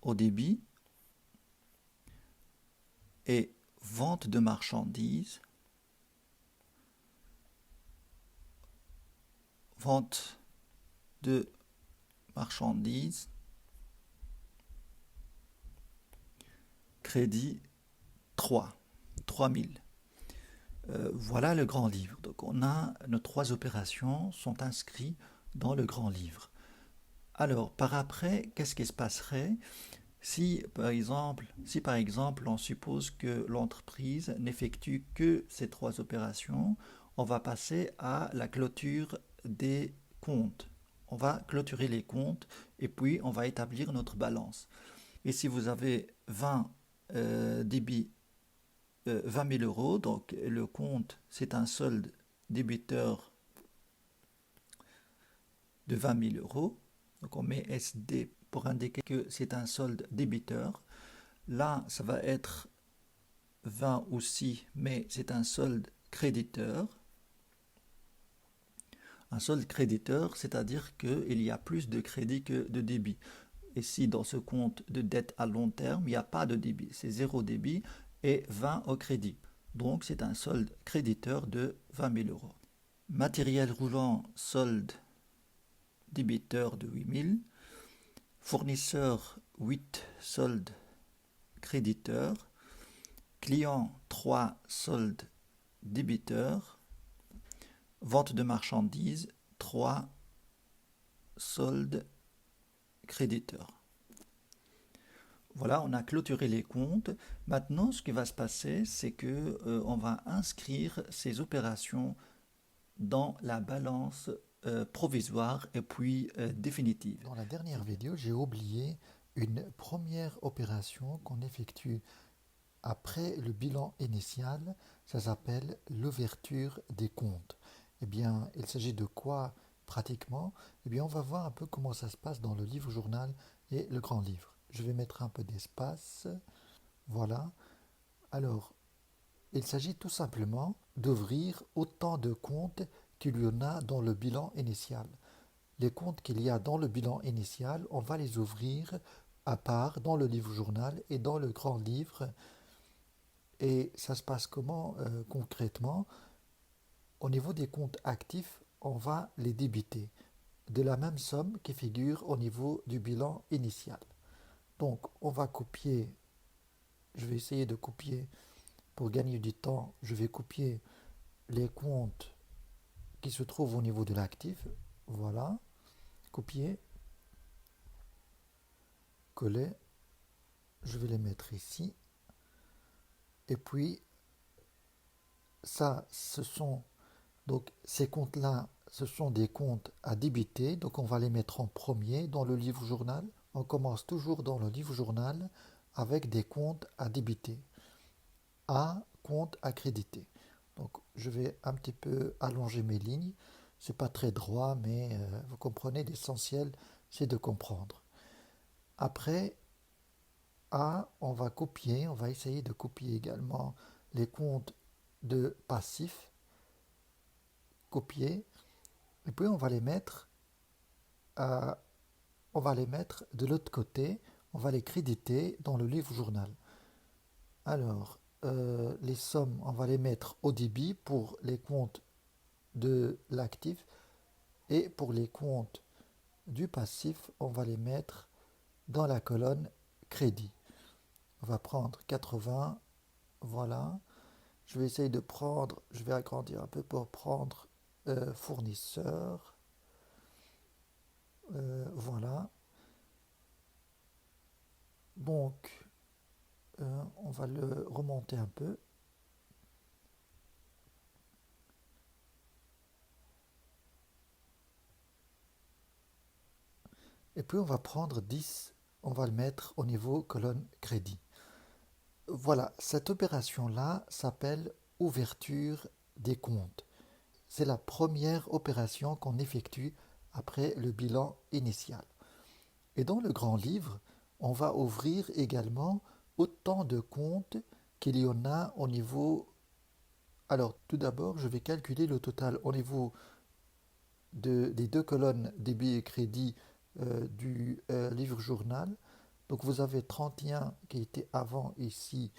au débit et vente de marchandises, vente de marchandises, crédit 3 000. Voilà le grand livre. Donc on a nos trois opérations sont inscrites dans le grand livre. Alors par après, qu'est-ce qui se passerait si par exemple on suppose que l'entreprise n'effectue que ces trois opérations, on va passer à la clôture des comptes. On va clôturer les comptes et puis on va établir notre balance. Et si vous avez 20 débits, 20 000 euros, donc le compte, c'est un solde débiteur de 20 000 euros. Donc on met SD pour indiquer que c'est un solde débiteur. Là, ça va être 20 aussi, mais c'est un solde créditeur. Un solde créditeur, c'est-à-dire qu'il y a plus de crédit que de débit. Et si dans ce compte de dette à long terme, il n'y a pas de débit, c'est 0 débit et 20 au crédit. Donc c'est un solde créditeur de 20 000 euros. Matériel roulant, solde débiteur de 8 000. Fournisseur 8, solde créditeur. Client 3, solde débiteur. Vente de marchandises 3, solde créditeur. Voilà, on a clôturé les comptes. Maintenant, ce qui va se passer, c'est que on va inscrire ces opérations dans la balance provisoire et puis définitive. Dans la dernière vidéo, j'ai oublié une première opération qu'on effectue après le bilan initial. Ça s'appelle l'ouverture des comptes. Eh bien, il s'agit de quoi pratiquement? Eh bien, on va voir un peu comment ça se passe dans le livre journal et le grand livre. Je vais mettre un peu d'espace. Voilà. Alors, il s'agit tout simplement d'ouvrir autant de comptes qu'il y en a dans le bilan initial. Les comptes qu'il y a dans le bilan initial, on va les ouvrir à part dans le livre journal et dans le grand livre. Et ça se passe comment concrètement? Au niveau des comptes actifs, on va les débiter de la même somme qui figure au niveau du bilan initial. Donc on va copier, je vais essayer de copier pour gagner du temps, je vais copier les comptes qui se trouvent au niveau de l'actif. Voilà, copier, coller, je vais les mettre ici. Et puis ça, donc ces comptes-là, ce sont des comptes à débiter, donc on va les mettre en premier dans le livre journal. On commence toujours dans le livre journal avec des comptes à débiter. A, compte à créditer. Donc je vais un petit peu allonger mes lignes. C'est pas très droit, mais vous comprenez, l'essentiel, c'est de comprendre. Après, A, on va copier, on va essayer de copier également les comptes de passifs. Copier. Et puis on va les mettre de l'autre côté, on va les créditer dans le livre journal. Alors, les sommes, on va les mettre au débit pour les comptes de l'actif et pour les comptes du passif, on va les mettre dans la colonne crédit. On va prendre 80, voilà. Je vais essayer de prendre, je vais agrandir un peu pour prendre fournisseur. Voilà. Donc, on va le remonter un peu. Et puis on va prendre 10, on va le mettre au niveau colonne crédit. Voilà, cette opération-là s'appelle ouverture des comptes. C'est la première opération qu'on effectue après le bilan initial. Et dans le grand livre, on va ouvrir également autant de comptes qu'il y en a au niveau... Alors, tout d'abord, je vais calculer le total au niveau des deux colonnes débit et crédit du livre journal. Donc, vous avez 31 qui était avant ici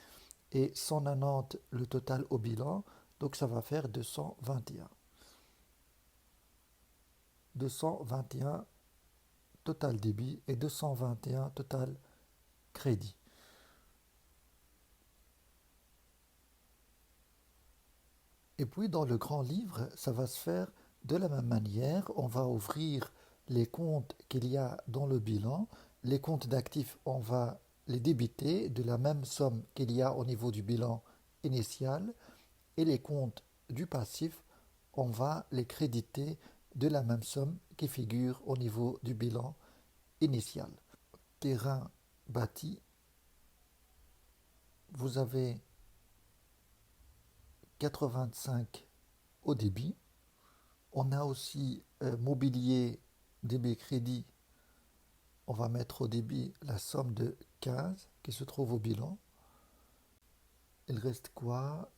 et 190 le total au bilan. Donc, ça va faire 221. 221 total débit et 221 total crédit. Et puis dans le grand livre, ça va se faire de la même manière. On va ouvrir les comptes qu'il y a dans le bilan. Les comptes d'actifs, on va les débiter de la même somme qu'il y a au niveau du bilan initial. Et les comptes du passif, on va les créditer de la même somme qui figure au niveau du bilan initial. Terrain bâti, vous avez 85 au débit. On a aussi mobilier débit crédit. On va mettre au débit la somme de 15 qui se trouve au bilan. Il reste quoi?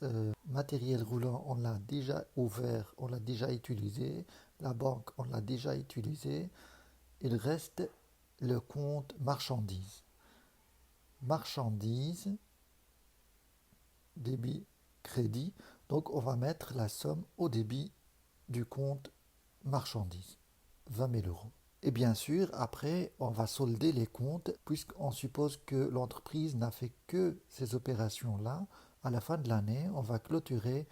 Matériel roulant, on l'a déjà ouvert, on l'a déjà utilisé. La banque, on l'a déjà utilisé. Il reste le compte marchandises. Marchandises, débit, crédit. Donc on va mettre la somme au débit du compte marchandises, 20 000 euros. Et bien sûr, après, on va solder les comptes puisqu'on suppose que l'entreprise n'a fait que ces opérations-là. À la fin de l'année, on va clôturer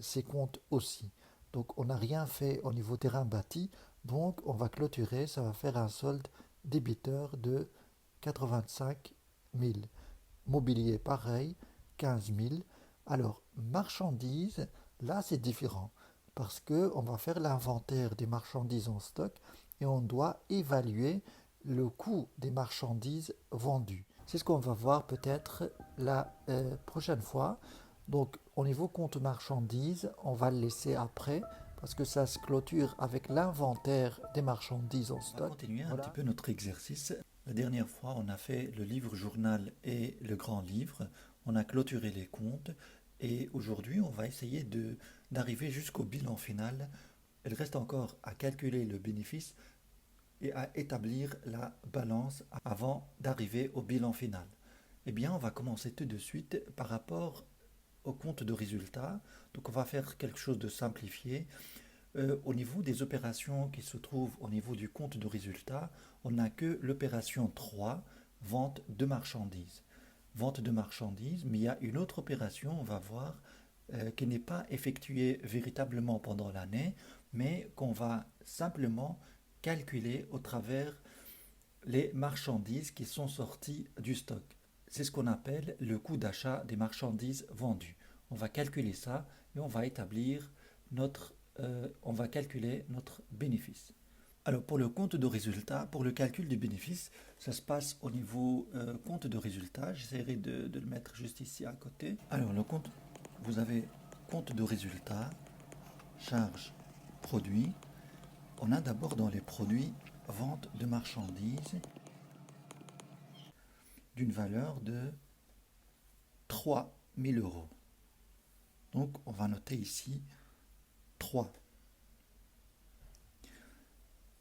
ces comptes aussi. Donc on n'a rien fait au niveau terrain bâti, donc on va clôturer, ça va faire un solde débiteur de 85 000. Mobilier pareil, 15 000. Alors, marchandises, là c'est différent parce qu'on va faire l'inventaire des marchandises en stock et on doit évaluer le coût des marchandises vendues. C'est ce qu'on va voir peut-être la prochaine fois. Donc au niveau compte marchandises, on va le laisser après parce que ça se clôture avec l'inventaire des marchandises en On va stock. continuer un Voilà. petit peu notre exercice. La dernière fois, on a fait le livre journal et le grand livre. On a clôturé les comptes. Et aujourd'hui, on va essayer d'arriver jusqu'au bilan final. Il reste encore à calculer le bénéfice et à établir la balance avant d'arriver au bilan final. Eh bien, on va commencer tout de suite par rapport au compte de résultat. Donc, on va faire quelque chose de simplifié. Au niveau des opérations qui se trouvent au niveau du compte de résultat, on n'a que l'opération 3, vente de marchandises. Vente de marchandises, mais il y a une autre opération, on va voir, qui n'est pas effectuée véritablement pendant l'année, mais qu'on va simplement calculer au travers les marchandises qui sont sorties du stock. C'est ce qu'on appelle le coût d'achat des marchandises vendues. On va calculer ça et on va établir on va calculer notre bénéfice. Alors pour le compte de résultat, pour le calcul du bénéfice, ça se passe au niveau compte de résultat. J'essaierai de le mettre juste ici à côté. Alors le compte, vous avez compte de résultat, charge, produit. On a d'abord dans les produits vente de marchandises d'une valeur de 3 000 euros. Donc on va noter ici 3.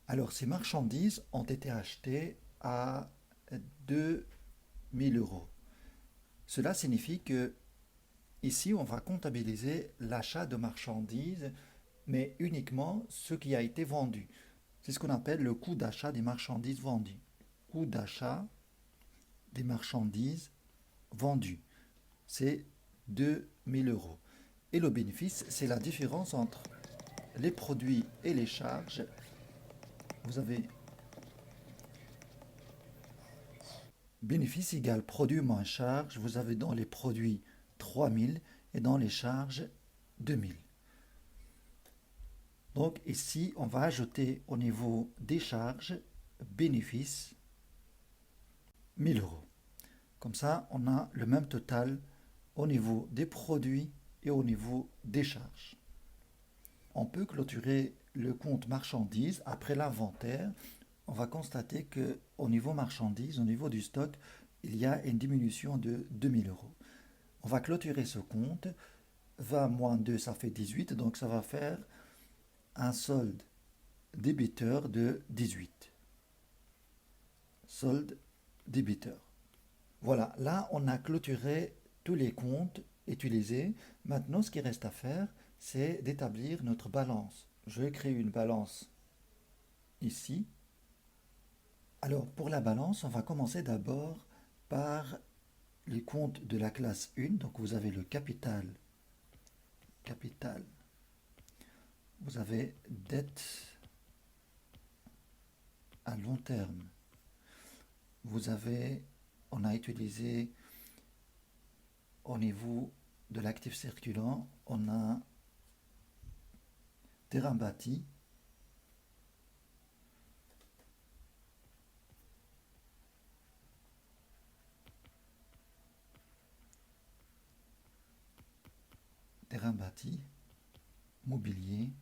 Alors ces marchandises ont été achetées à 2 000 euros. Cela signifie que ici on va comptabiliser l'achat de marchandises, mais uniquement ce qui a été vendu. C'est ce qu'on appelle le coût d'achat des marchandises vendues. Coût d'achat des marchandises vendues. C'est 2 000 euros. Et le bénéfice, c'est la différence entre les produits et les charges. Vous avez bénéfice égale produit moins charge. Vous avez dans les produits 3 000 et dans les charges 2 000. Donc ici, on va ajouter au niveau des charges bénéfice 1 000 euros. Comme ça, on a le même total au niveau des produits et au niveau des charges. On peut clôturer le compte marchandises après l'inventaire. On va constater que au niveau marchandises, au niveau du stock, il y a une diminution de 2 000 euros. On va clôturer ce compte. 20 moins 2, ça fait 18. Donc ça va faire un solde débiteur de 18. Solde débiteur. Voilà, là on a clôturé tous les comptes utilisés. Maintenant, ce qui reste à faire, c'est d'établir notre balance. Je vais créer une balance ici. Alors, pour la balance, on va commencer d'abord par les comptes de la classe 1. Donc, vous avez le capital. Capital. Vous avez dette à long terme. Vous avez, on a utilisé au niveau de l'actif circulant, on a terrain bâti, terrain bâti, mobilier.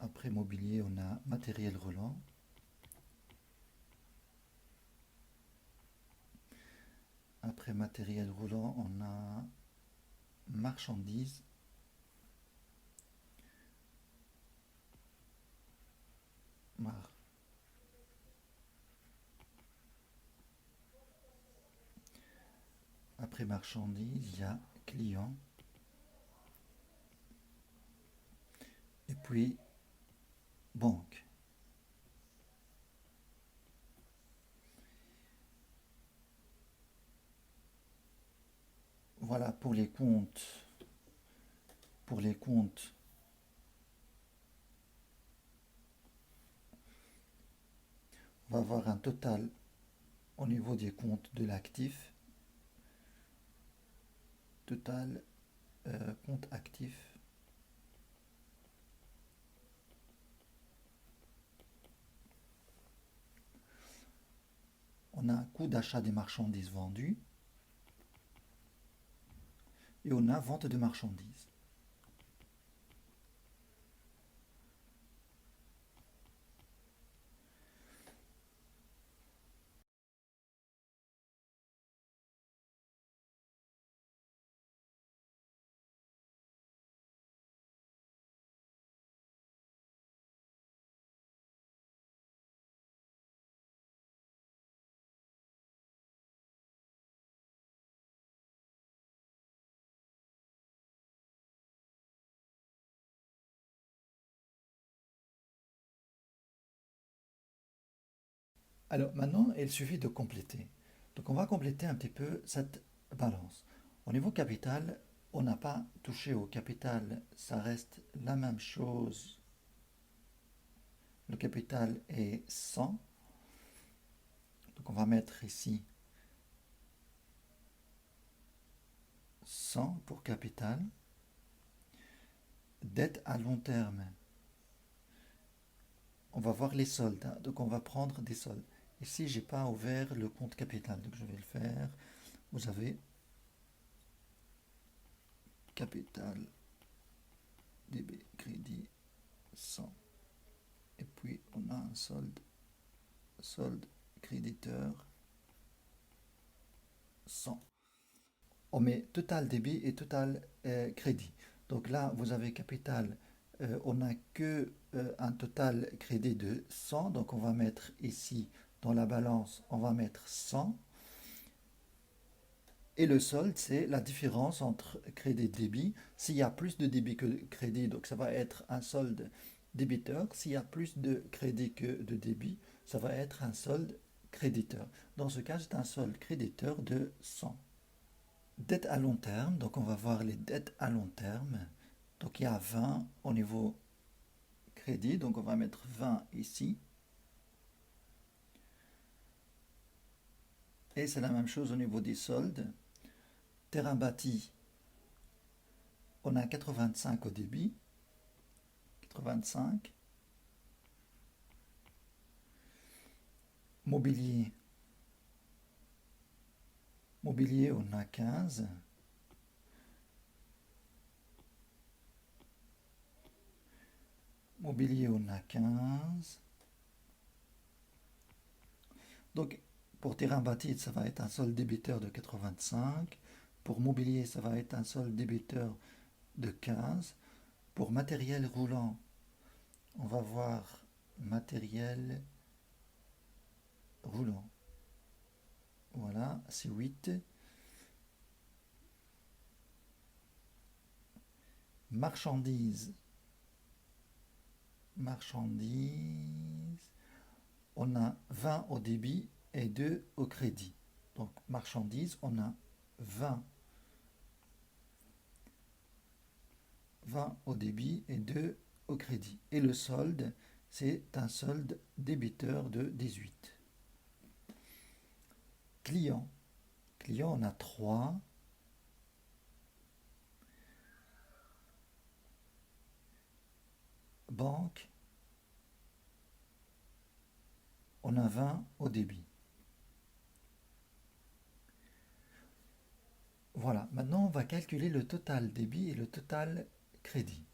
Après mobilier, on a matériel roulant. Après matériel roulant, on a marchandises. Après marchandises, il y a client. Et puis banque. Voilà pour les comptes. Pour les comptes, on va avoir un total au niveau des comptes de l'actif. Total compte actif. On a un coût d'achat des marchandises vendues. Et on a vente de marchandises. Alors maintenant, il suffit de compléter. Donc on va compléter un petit peu cette balance. Au niveau capital, on n'a pas touché au capital, ça reste la même chose. Le capital est 100. Donc on va mettre ici 100 pour capital. Dette à long terme. On va voir les soldes, hein. Donc on va prendre des soldes. Ici, j'ai pas ouvert le compte capital, donc je vais le faire. Vous avez capital, DB, crédit, 100. Et puis on a un solde créditeur, 100. On met total débit et total crédit. Donc là, vous avez capital, on n'a que un total crédit de 100. Donc on va mettre ici, dans la balance, on va mettre 100. Et le solde, c'est la différence entre crédit et débit. S'il y a plus de débit que de crédit, donc ça va être un solde débiteur. S'il y a plus de crédit que de débit, ça va être un solde créditeur. Dans ce cas, c'est un solde créditeur de 100. Dette à long terme, donc on va voir les dettes à long terme. Donc il y a 20 au niveau crédit, donc on va mettre 20 ici. Et c'est la même chose au niveau des soldes. Terrain bâti, on a 85 au débit. 85. Mobilier. Mobilier, on a 15. Mobilier, on a 15. Donc, pour terrain bâti, ça va être un solde débiteur de 85. Pour mobilier, ça va être un solde débiteur de 15. Pour matériel roulant, on va voir matériel roulant. Voilà, c'est 8. Marchandises. Marchandises. On a 20 au débit et 2 au crédit. Donc, marchandises, on a 20 au débit et 2 au crédit. Et le solde, c'est un solde débiteur de 18. Client. Client, on a 3. Banque, on a 20 au débit. Voilà, maintenant on va calculer le total débit et le total crédit.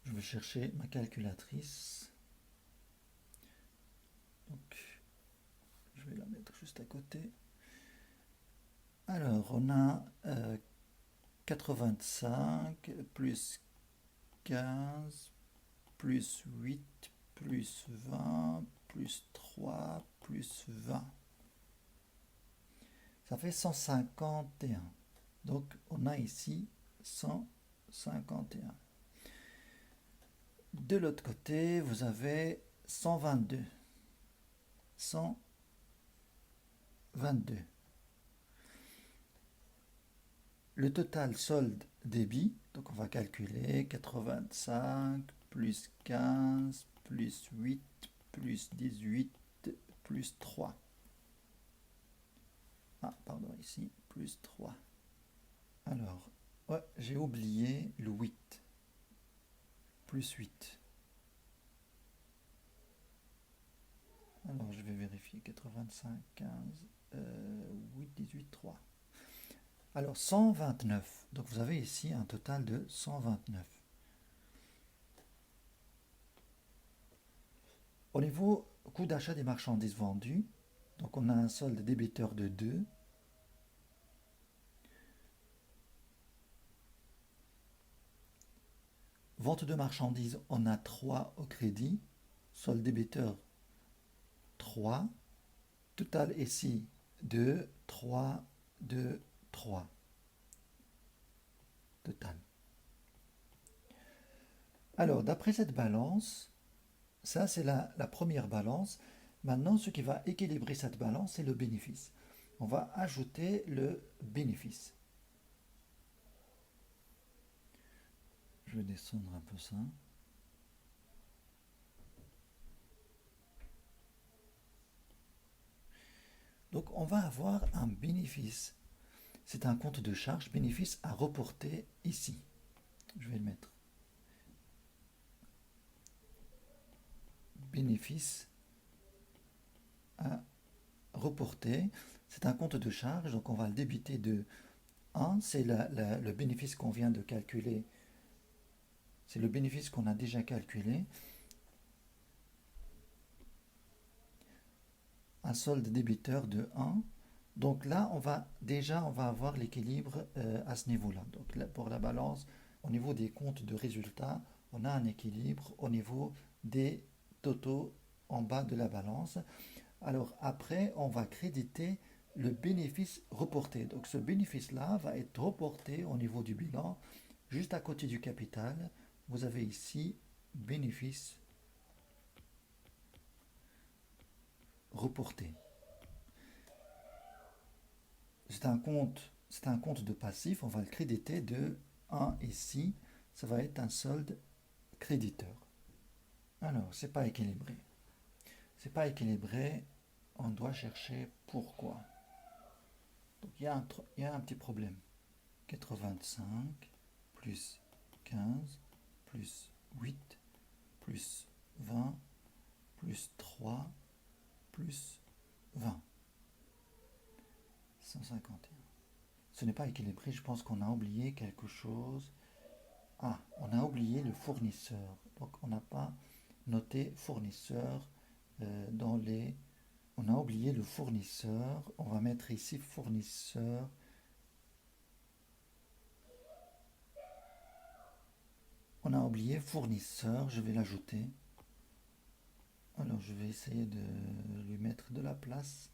Je vais chercher ma calculatrice. Donc, je vais la mettre juste à côté. Alors, on a 85 plus 15 plus 8 plus 20 plus 3 plus 20. Ça fait 151. Donc, on a ici 151. De l'autre côté, vous avez 122. 122. Le total solde débit, donc on va calculer 85 plus 15 plus 8 plus 18 plus 3. Ah, pardon, ici, plus 3. Alors, ouais, j'ai oublié le 8. Plus 8. Alors, je vais vérifier. 85, 15, 8, 18, 3. Alors, 129. Donc, vous avez ici un total de 129. Au niveau coût d'achat des marchandises vendues, donc on a un solde débiteur de 2. Vente de marchandises, on a 3 au crédit. Solde débiteur 3. Total ici 2, 3, 2, 3. Total. Alors, d'après cette balance, ça c'est la première balance. Maintenant, ce qui va équilibrer cette balance, c'est le bénéfice. On va ajouter le bénéfice. Je vais descendre un peu ça. Donc, on va avoir un bénéfice. C'est un compte de charge, bénéfice à reporter ici. Je vais le mettre. Bénéfice à reporter. C'est un compte de charge, donc on va le débiter de 1. C'est le bénéfice qu'on vient de calculer. C'est le bénéfice qu'on a déjà calculé. Un solde débiteur de 1. Donc là, on va avoir l'équilibre à ce niveau-là. Donc là, pour la balance, au niveau des comptes de résultats, on a un équilibre au niveau des totaux en bas de la balance. Alors après, on va créditer le bénéfice reporté. Donc ce bénéfice-là va être reporté au niveau du bilan, juste à côté du capital. Vous avez ici bénéfice reporté. C'est un compte de passif, on va le créditer de 1 ici, ça va être un solde créditeur. Alors, c'est pas équilibré. C'est pas équilibré, on doit chercher pourquoi. Donc il y a un petit problème. 85 plus 15 plus 8 plus 20 plus 3 plus 20. 151. Ce n'est pas équilibré, je pense qu'on a oublié quelque chose. Ah, on a oublié le fournisseur. Donc on n'a pas noté fournisseur dans les... On a oublié le fournisseur. On va mettre ici fournisseur. On a oublié fournisseur, je vais l'ajouter. Alors je vais essayer de lui mettre de la place.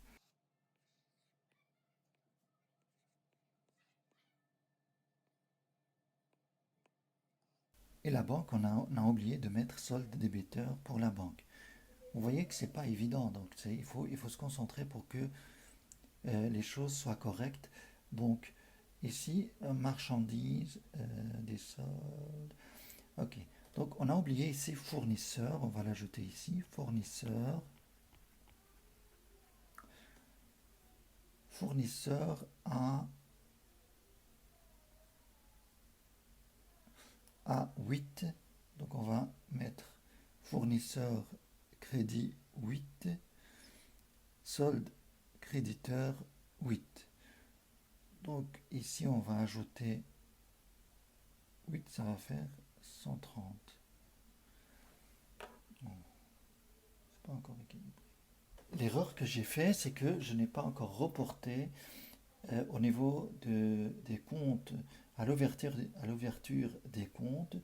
Et la banque, on a oublié de mettre solde débiteur pour la banque. Vous voyez que c'est pas évident, donc il faut se concentrer pour que les choses soient correctes. Donc ici, marchandises, des soldes. Ok, donc on a oublié ici fournisseur, on va l'ajouter ici, fournisseur. Fournisseur à 8, donc on va mettre fournisseur crédit 8, solde créditeur 8. Donc ici, on va ajouter 8, ça va faire 130. Non, c'est pas encore équilibré. L'erreur que j'ai fait, c'est que je n'ai pas encore reporté au niveau des comptes, à l'ouverture des comptes.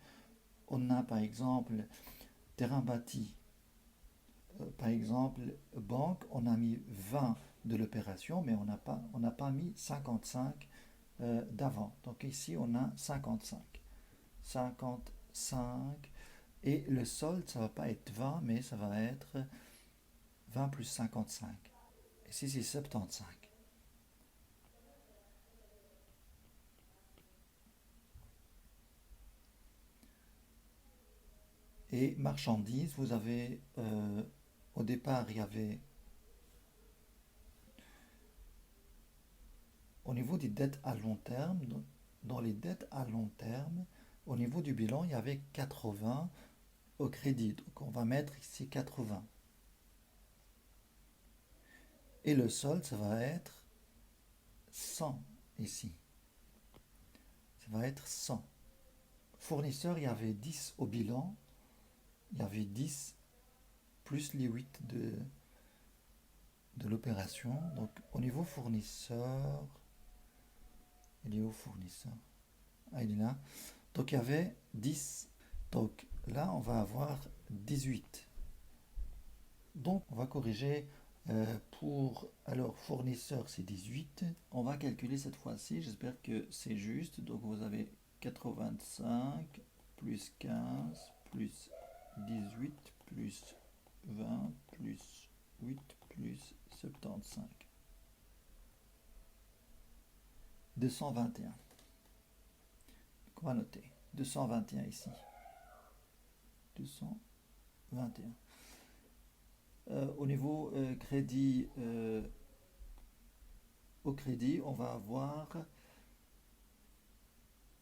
On a par exemple terrain bâti, par exemple banque, on a mis 20 de l'opération, mais on n'a pas mis 55 d'avant. Donc ici, on a 55. 55. Et le solde, ça va pas être 20, mais ça va être 20 plus 55. Ici, c'est 75. Et marchandises, vous avez, au départ, il y avait, au niveau des dettes à long terme, dans les dettes à long terme, au niveau du bilan, il y avait 80 au crédit. Donc on va mettre ici 80. Et le solde, ça va être 100 ici. Ça va être 100. Fournisseur, il y avait 10 au bilan. Il y avait 10 plus les 8 de l'opération. Donc au niveau fournisseur, il est où fournisseur? Ah, il est là. Donc il y avait 10. Donc là, on va avoir 18. Donc on va corriger pour... Alors fournisseur, c'est 18. On va calculer cette fois-ci. J'espère que c'est juste. Donc vous avez 85 plus 15 plus 18 plus 20 plus 8 plus 75. 221. On va noter. 221 ici. 221. Au niveau crédit, au crédit, on va avoir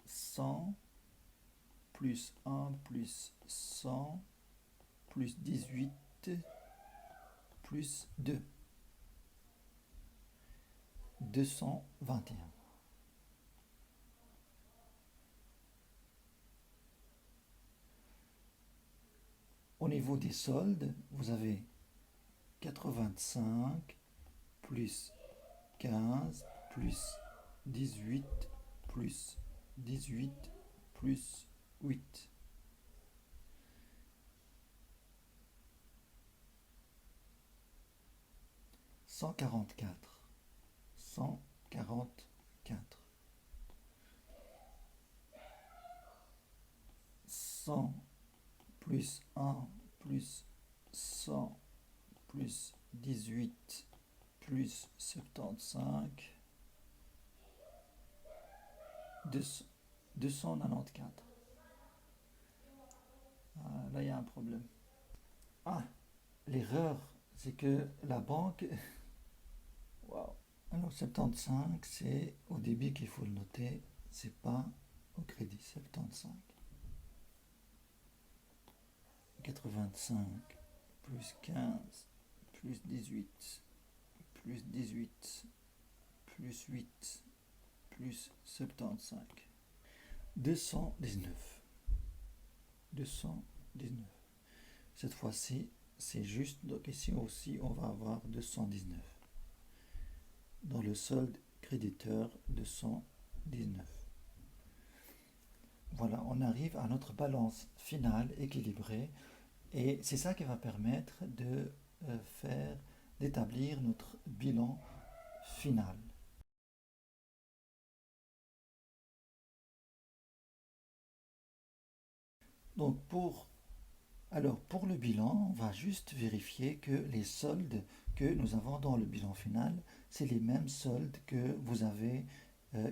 100 plus 1 plus 100 plus 18 plus 2. 221. Au niveau des soldes, vous avez 85 plus 15 plus 18 plus 18 plus 8. Cent quarante-quatre. 144. 100 plus 1 plus 100 plus 18 plus 75. 294. Ah, là, il y a un problème. Ah, l'erreur, c'est que la banque... Waouh. Alors 75, c'est au débit qu'il faut le noter, c'est pas au crédit. 75. 85 plus 15 plus 18 plus 18 plus 8 plus 75. 219. 219. Cette fois-ci, c'est juste. Donc ici aussi, on va avoir 219. Dans le solde créditeur, 219. Voilà, on arrive à notre balance finale équilibrée. Et c'est ça qui va permettre de d'établir notre bilan final. Donc pour le bilan, on va juste vérifier que les soldes que nous avons dans le bilan final, c'est les mêmes soldes que vous avez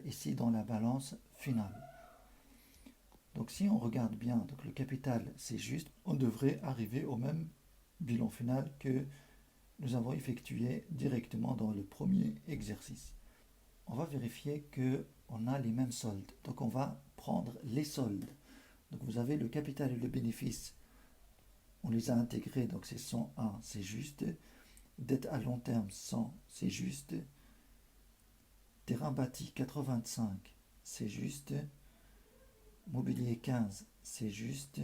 ici dans la balance finale. Donc si on regarde bien, donc le capital c'est juste, on devrait arriver au même bilan final que nous avons effectué directement dans le premier exercice. On va vérifier qu'on a les mêmes soldes. Donc on va prendre les soldes. Donc vous avez le capital et le bénéfice. On les a intégrés, donc c'est 101, c'est juste. Dette à long terme, 100, c'est juste. Terrain bâti 85, c'est juste. Mobilier 15, c'est juste.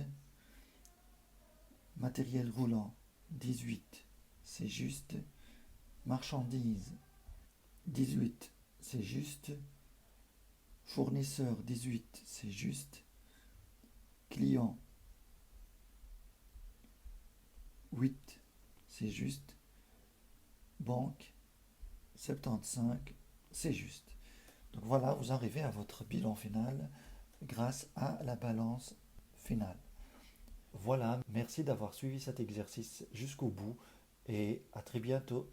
Matériel roulant 18, c'est juste. Marchandises 18, c'est juste. Fournisseur 18, c'est juste. Client 8, c'est juste. Banque 75, c'est juste. Donc voilà, vous arrivez à votre bilan final grâce à la balance finale. Voilà, merci d'avoir suivi cet exercice jusqu'au bout et à très bientôt.